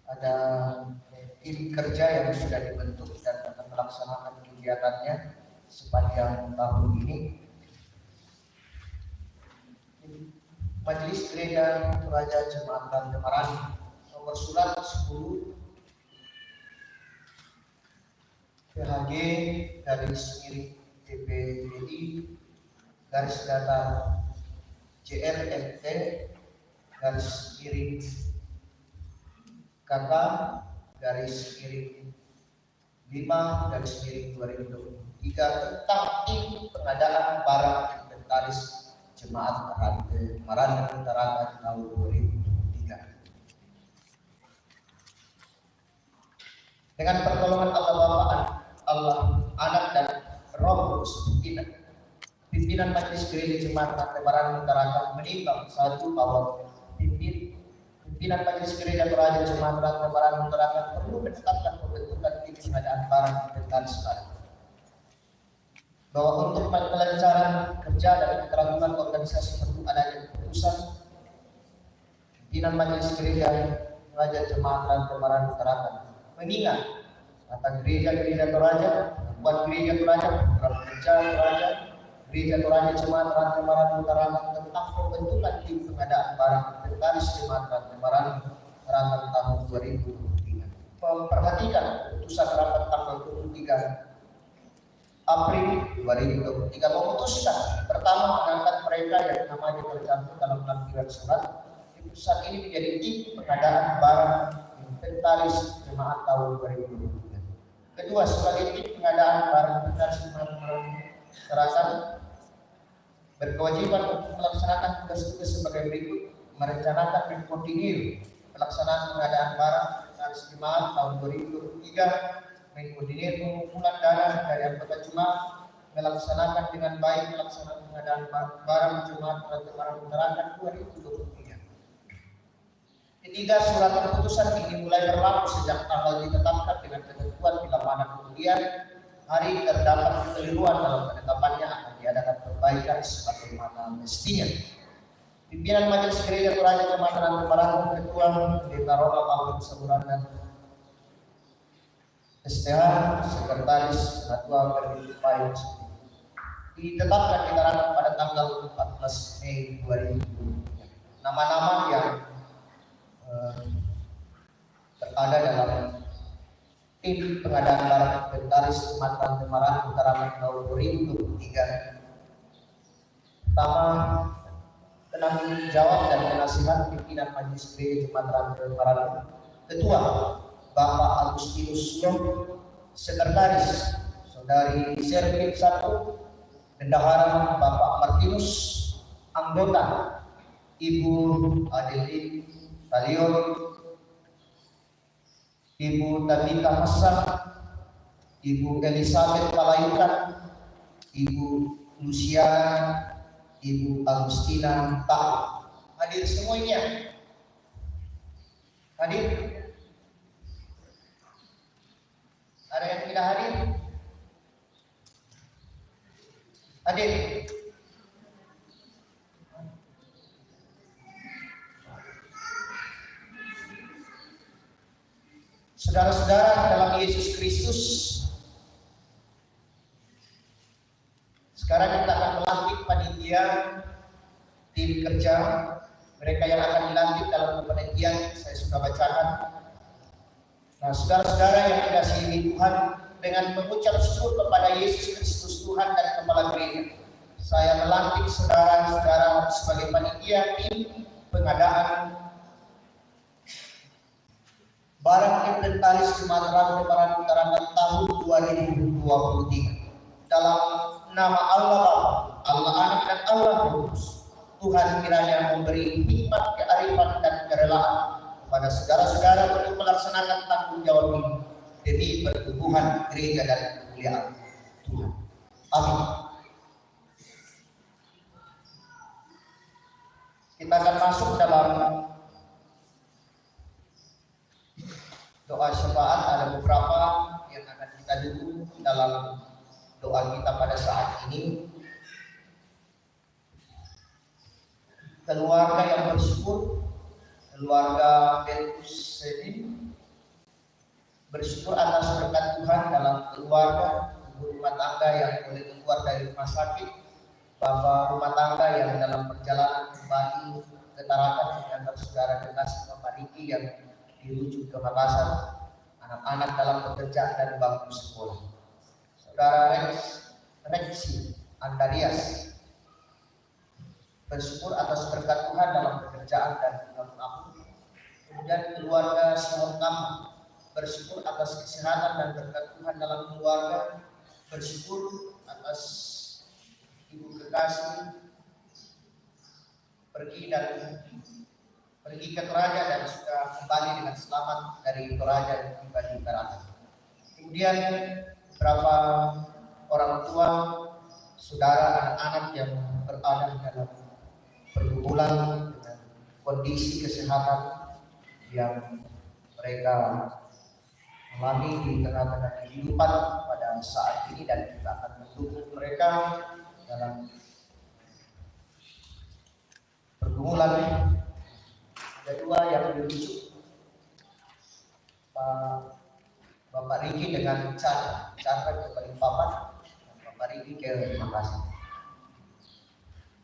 ada tim kerja yang sudah dibentuk dan akan melaksanakan kegiatannya sepanjang tahun ini. Majelis Gereja Raja Jemaat Rangkaian nomor surat 10 PHG garis miring TPDI garis datar JRMT garis miring KK garis miring 5 garis miring 2023 tentang tim pengadaan barang inventaris Jemaat Rangkaian Tarakan tahun 2023. Dengan pertolongan Allah Bapa, Allah Anak Pimpinan Majelis Gereja Jemaat Rantai Barat Utara menimbang satu bahwa pimpinan Majelis Gereja Toraja Jemaat Rantai Barat Utara perlu menetapkan pembentukan tim pengadaan barang inventaris baru. Bahwa untuk kelancaran kerja dan keteraturan organisasi perlu adanya keputusan pimpinan Majelis Gereja Toraja Jemaat Rantai Barat Utara mengingat tata gereja Toraja, buat gereja Toraja, program kerja Toraja, gereja Toraja Jemaat Rantai Barat Utara tentang pembentukan tim pengadaan barang inventaris Jemaat Rantai Barat Utara tahun 2023. Memperhatikan keputusan rapat tanggal 23 April 2023 memutuskan pertama mengangkat mereka yang namanya tercantum dalam lampiran surat. Keputusan ini menjadi tim pengadaan barang inventaris Jemaat tahun 2023. Kedua, sebagai tim pengadaan barang inventaris Jemaat Utara berkewajiban untuk melaksanakan tugas-tugas sebagai berikut: merencanakan dan koordinir pelaksanaan pengadaan barang inventaris Jemaat tahun 2023, mengkoordinir pengumpulan dana dari anggota jemaat, melaksanakan dengan baik pelaksanaan pengadaan barang Jemaat Rantai Barat Utara 2023. Ketiga, surat keputusan ini mulai berlaku sejak tanggal ditetapkan dengan ketentuan bila mana kemudian hari terdapat kekeliruan dalam penetapannya akan diadakan perbaikan sebagaimana mestinya. Pimpinan Majelis Gereja Toraja Jemaat Rantai Barat Ketua Pendeta Ronald Alvin Saburan dan STH Sekretaris Ketua Berlipai ditetapkan di Tarakan pada tanggal 14 Mei 2020. Nama-nama yang berada dalam tim pengadaan barang inventaris Jemaat Rantai Barat Utara tahun 2023. Pertama, penanggung jawab dan penasihat pimpinan Majelis Gereja Jemaat Rantai Barat. Ketua Bapak Agustinus Long, Sekretaris Saudari Servin 1, Bendahara Bapak Martinus, anggota Ibu Adeline Talion, Ibu Tabita Massa, Ibu Elizabeth Palayukan, Ibu Luciana, Ibu Agustina Tak. Hadir semuanya. Hadir. Ada yang tidak hadir? Hadir. Saudara-saudara dalam Yesus Kristus, sekarang kita akan melantik panitia tim kerja mereka yang akan dilantik dalam kepanitiaan. Saya sudah bacakan. Nah, saudara-saudara yang dikasihi Tuhan, dengan mengucap syukur kepada Yesus Kristus Tuhan dan Kepala Gereja, saya melantik saudara-saudara sebagai panitia tim pengadaan barang inventaris Jemaat Rantai Barat Utara tahun 2023. Dalam nama Allah Bapa, Allah Anak dan Allah Roh Kudus, Tuhan kiranya memberi hikmat, kearifan dan kerelaan kepada saudara-saudara untuk melaksanakan tanggung jawab ini demi pertumbuhan gereja dan kemuliaan Tuhan. Amin. Kita akan masuk dalam doa syafaat. Ada beberapa yang akan kita dukung dalam doa kita pada saat ini. Keluarga yang bersyukur, keluarga Petrus Sedin, bersyukur atas berkat Tuhan dalam keluarga, ibu rumah tangga yang boleh keluar dari rumah sakit, bapak rumah tangga yang dalam perjalanan kembali ke Tarakan dengan saudara kekasih Bapak Riki yang dirujuk ke Makassar, anak-anak dalam pekerjaan dan bangku sekolah. Saudara Rexi Andarias, bersyukur atas berkat Tuhan dalam pekerjaan dan apapun. Kemudian keluarga Simon Kama, bersyukur atas kesehatan dan berkat Tuhan dalam keluarga. Bersyukur atas ibu kekasih pergi ke Toraja dan sudah kembali dengan selamat dari Toraja dan tiba di Tarakan. Kemudian beberapa orang tua saudara anak-anak yang berada dalam pergumulan dengan kondisi kesehatan yang mereka alami di tengah-tengah kehidupan pada saat ini, dan kita akan mendukung mereka dalam pergumulan. Ada dua yang dirujuk, Bapak Riki dengan Chandra ke Balikpapan, dan Bapak Riki ke Makassar.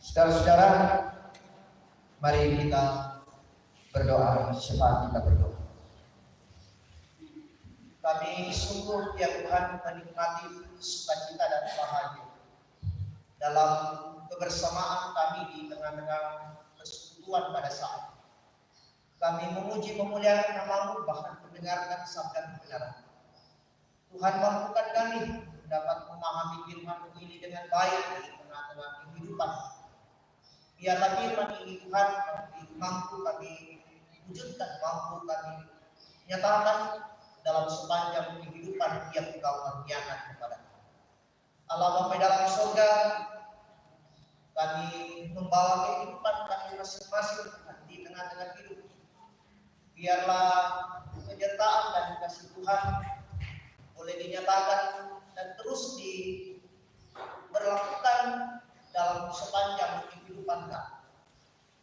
Saudara-saudara, mari kita berdoa, syafaat kita berdoa. Kami sungguh ya Tuhan menikmati sukacita dan bahagia dalam kebersamaan kami di tengah-tengah persekutuan pada saat kami memuji memuliakan nama-Mu, bahkan mendengarkan sabda kebenaran. Tuhan, mampukan kami dapat memahami firman ini dengan baik di tengah-tengah kehidupan. Biarlah firman ini Tuhan mampu kami wujudkan, mampu kami nyatakan dalam sepanjang kehidupan yang Engkau karuniakan kepada kami. Allah Bapa dalam surga, kami membawa kehidupan kami masing-masing di tengah-tengah hidup. Biarlah penyertaan dan kasih Tuhan boleh dinyatakan dan terus diberlakukan dalam sepanjang kehidupan kami.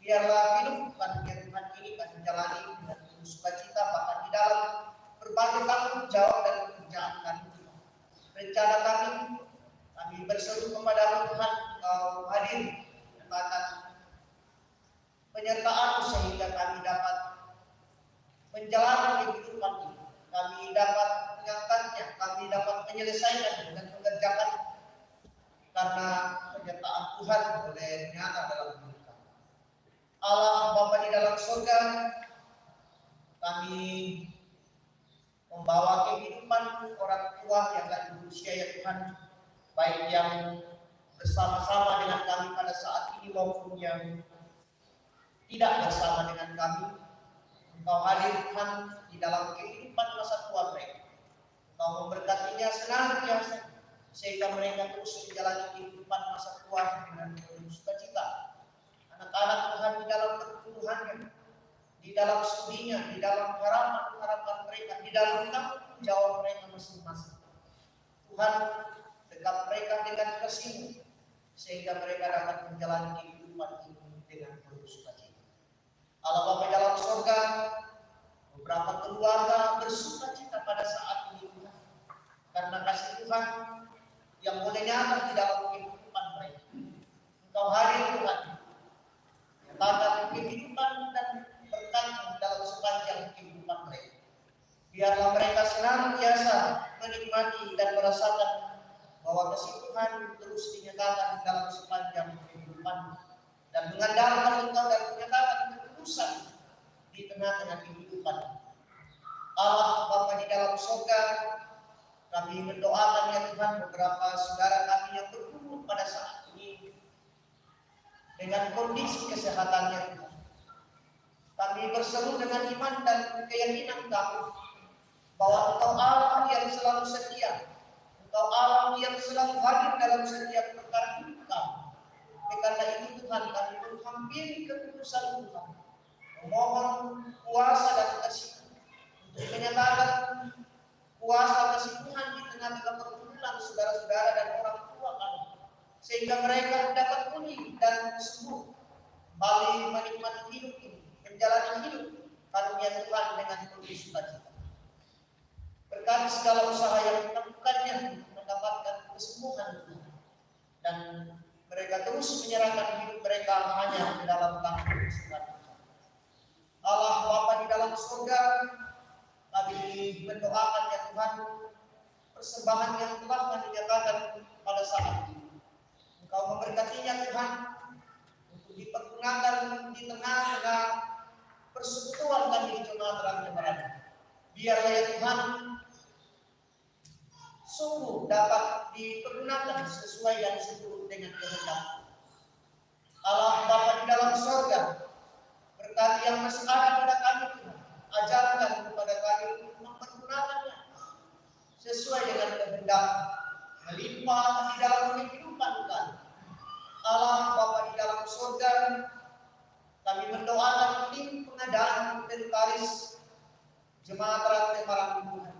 Biarlah hidup kami Tuhan ini kami jalani dengan penuh sukacita, bahkan di dalam berbagai tanggung jawab dan pekerjaan kami. Rencana kami berseru kepada Tuhan, Engkau hadir, menyatakan penyertaan sehingga kami dapat menjalani kehidupan ini. Kami dapat mengangkatnya, kami dapat menyelesaikan dan mengerjakan, karena penyertaan Tuhan boleh nyata dalam hidup kami. Allah Bapa di dalam surga, kami membawa kehidupan orang tua yang lanjut usia ya Tuhan, baik yang bersama-sama dengan kami pada saat ini maupun yang tidak bersama dengan kami. Engkau hadir Tuhan di dalam kehidupan masa tua mereka. Engkau memberkatinya senantiasa sehingga mereka terus menjalani kehidupan masa tua dengan penuh sukacita. Anak-anak Tuhan di dalam pertumbuhannya, di dalam studinya, di dalam harapan mereka, di dalam tanggung jawab mereka masing-masing. Tuhan, dekat mereka dengan kasih-Mu sehingga mereka dapat menjalani kehidupan ini dengan penuh sukacita. Allah Bapa dalam surga, beberapa keluarga bersukacita pada saat ini Tuhan, karena kasih Tuhan yang boleh nyata di dalam kehidupan mereka. Engkau hadir Tuhan, nyatakan kehidupan dan berkat dalam sepanjang kehidupan mereka. Biarlah mereka senantiasa menikmati dan merasakan bahwa kasih Tuhan terus dinyatakan dalam sepanjang kehidupan, dan mengandalkan Engkau dan menyatakan keputusan di tengah-tengah kehidupan. Allah Bapa di dalam surga, kami mendoakan ya Tuhan beberapa saudara kami yang bergumul pada saat ini dengan kondisi kesehatannya Tuhan. Kami berseru dengan iman dan keyakinan kami bahwa Engkau Allah yang selalu setia, Engkau Allah yang selalu hadir dalam setiap perkara hidup kami. Karena itu Tuhan, kami menghampiri keputusan Tuhan, memohon kuasa dan kasih untuk menyatakan kuasa kasih Tuhan di tengah-tengah pergumulan saudara-saudara dan orang tua kami, sehingga mereka dapat pulih dan sembuh, kembali menikmati hidup ini, menjalani hidup karunia Tuhan dengan penuh sukacita. Berkati segala usaha yang dilakukannya mendapatkan kesembuhan Tuhan, dan mereka terus menyerahkan hidup mereka hanya di dalam tangan Tuhan. Allah Bapa di dalam surga, kami mendoakan ya Tuhan persembahan yang telah kami nyatakan pada saat ini. Engkau memberkatinya Tuhan untuk dipergunakan di tengah-tengah persekutuan kami di zona terang berada. Biarlah ya Tuhan sungguh dapat dipergunakan sesuai dan seturut dengan kehendak. Allah Bapa di dalam surga, berkati yang masih ada pada kami Tuhan, ajarkan kepada kami untuk mempergunakannya sesuai dengan kehendak, melimpah di dalam kehidupan kami. Allah Bapa di dalam surga, kami mendoakan tim pengadaan Pelitaris Jemaat Rantai Parang Tuhan.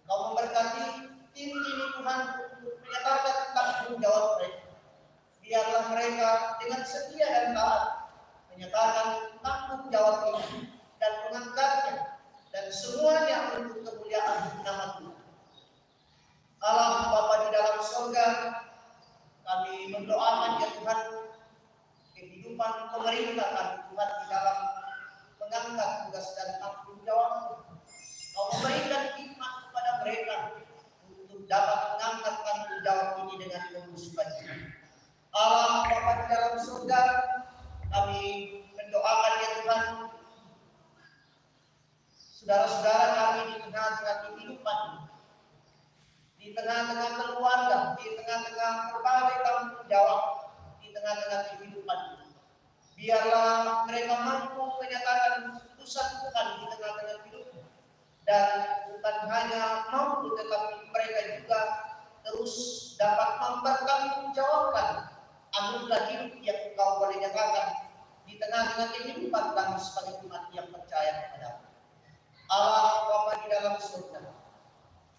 Kau memberkati tim ini Tuhan untuk menyatakan tanggung jawab mereka. Biarlah mereka dengan setia dan taat menyatakan tanggung jawab ini dan mengangkatnya dan semuanya untuk kemuliaan nama Tuhan. Allah Bapa di dalam surga, kami mendoakan ya Tuhan kehidupan pemerintah kami Tuhan di dalam mengangkat tugas dan tanggung jawab. Kau memberikan hikmat kepada mereka untuk dapat mengangkat tanggung jawab ini dengan penuh sukacita. Allah Bapa di dalam surga, kami mendoakan ya Tuhan saudara-saudara kami di tengah-tengah kehidupan, di tengah-tengah keluarga, di tengah-tengah berbagai tanggung jawab, di tengah-tengah kehidupan. Biarlah mereka mampu menyatakan keputusan Tuhan di tengah-tengah hidupnya. Dan bukan hanya mampu, tetapi mereka juga terus dapat mempertanggungjawabkan anugerah hidup yang Engkau boleh nyatakan di tengah-tengah kehidupan kami sebagai umat yang percaya kepada Allah Bapa di dalam surga.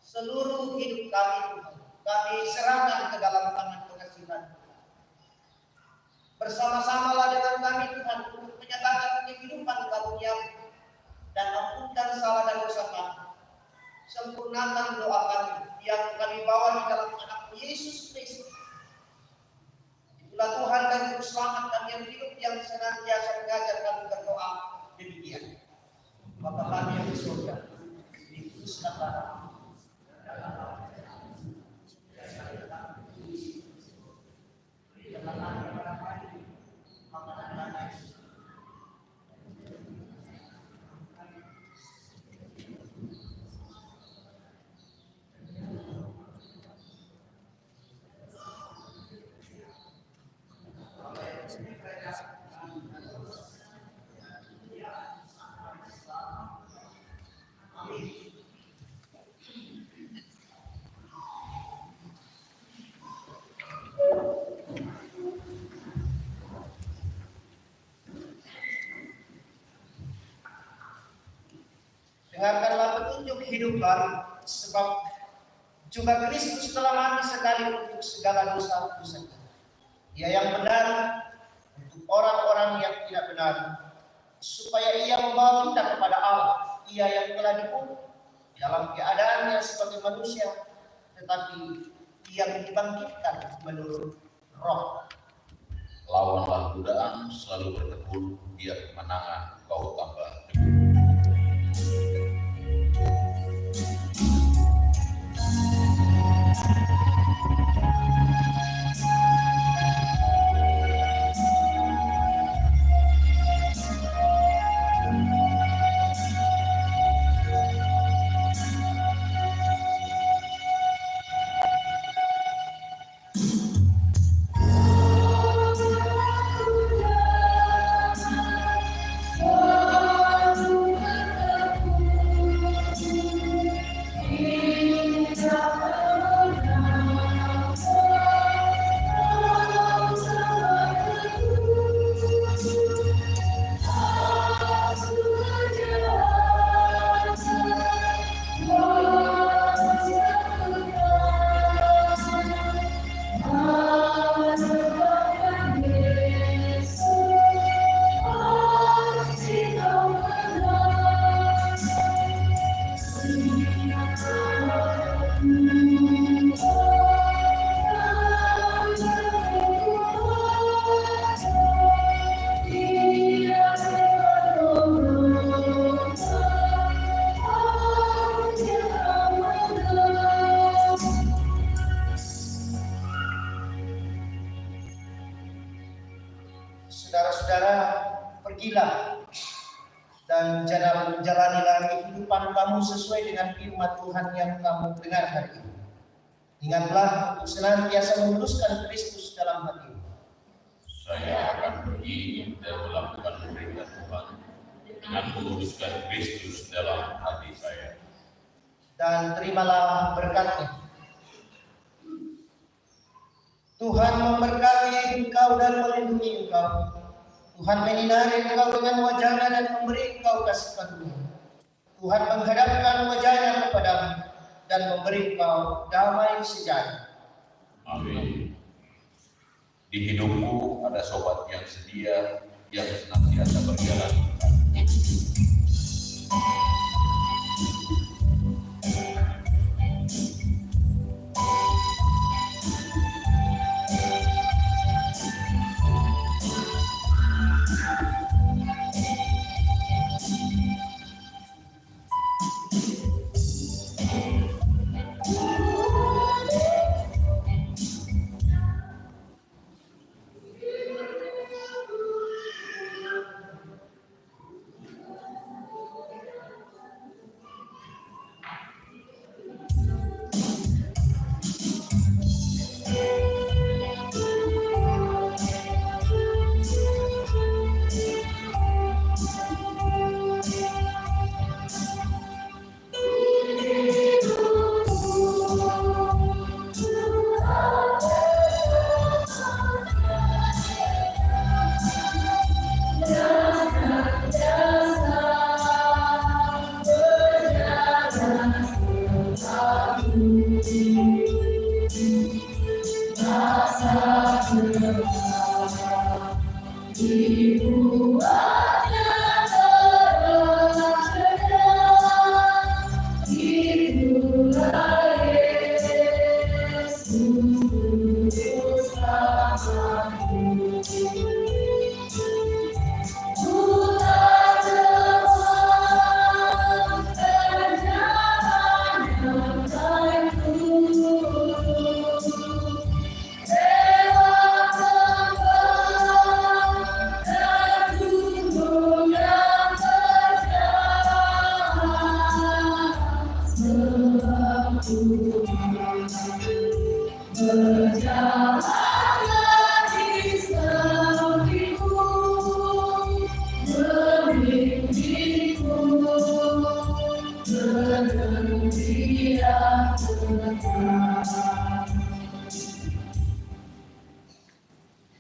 Seluruh hidup kami Tuhan, kami serahkan ke dalam tangan pengasihan. Bersama-samalah dengan kami Tuhan untuk menyatakan kehidupan karunia dan ampunkan salah dan dosa kami. Sempurnakan doa kami yang kami bawa di dalam anak Yesus Kristus. Itulah Tuhan dan Juru Selamat kami yang hidup yang senantiasa mengajar kami berdoa demikian. Bapa kami yang di surga, dikuduskanlah namamu. Dengarkanlah petunjuk hidup baru, sebab juga Kristus telah mati sekali untuk segala dosa-dosa. Ia yang benar untuk orang-orang yang tidak benar, supaya ia membawa kita kepada Allah. Ia yang telah dikubur dalam keadaannya sebagai manusia, tetapi ia dibangkitkan menurut Roh. Lawanlah godaan, selalu bertekun, biar kemenangan kau tambah. Saudara-saudara, pergilah dan jalanilah kehidupan kamu sesuai dengan firman Tuhan yang kamu dengar hari ini. Ingatlah untuk senantiasa meluruskan Kristus dalam hatimu. Saya akan pergi dan melakukan perintah Tuhan dengan meluruskan Kristus dalam hati saya. Dan terimalah berkatnya. Tuhan memberkati engkau dan melindungi engkau. Tuhan menyinari engkau dengan wajah-Nya dan memberi engkau kasih karunia. Tuhan menghadapkan wajah-Nya kepadamu dan memberi engkau damai sejahtera. Amin. Di hidupku ada sobat yang setia, yang senantiasa berjalan.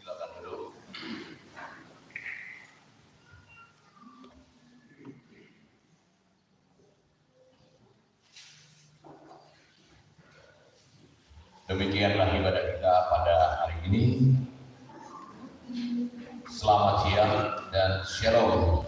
Silakan duduk. Demikianlah ibadah kita pada hari ini. Selamat siang dan shalom.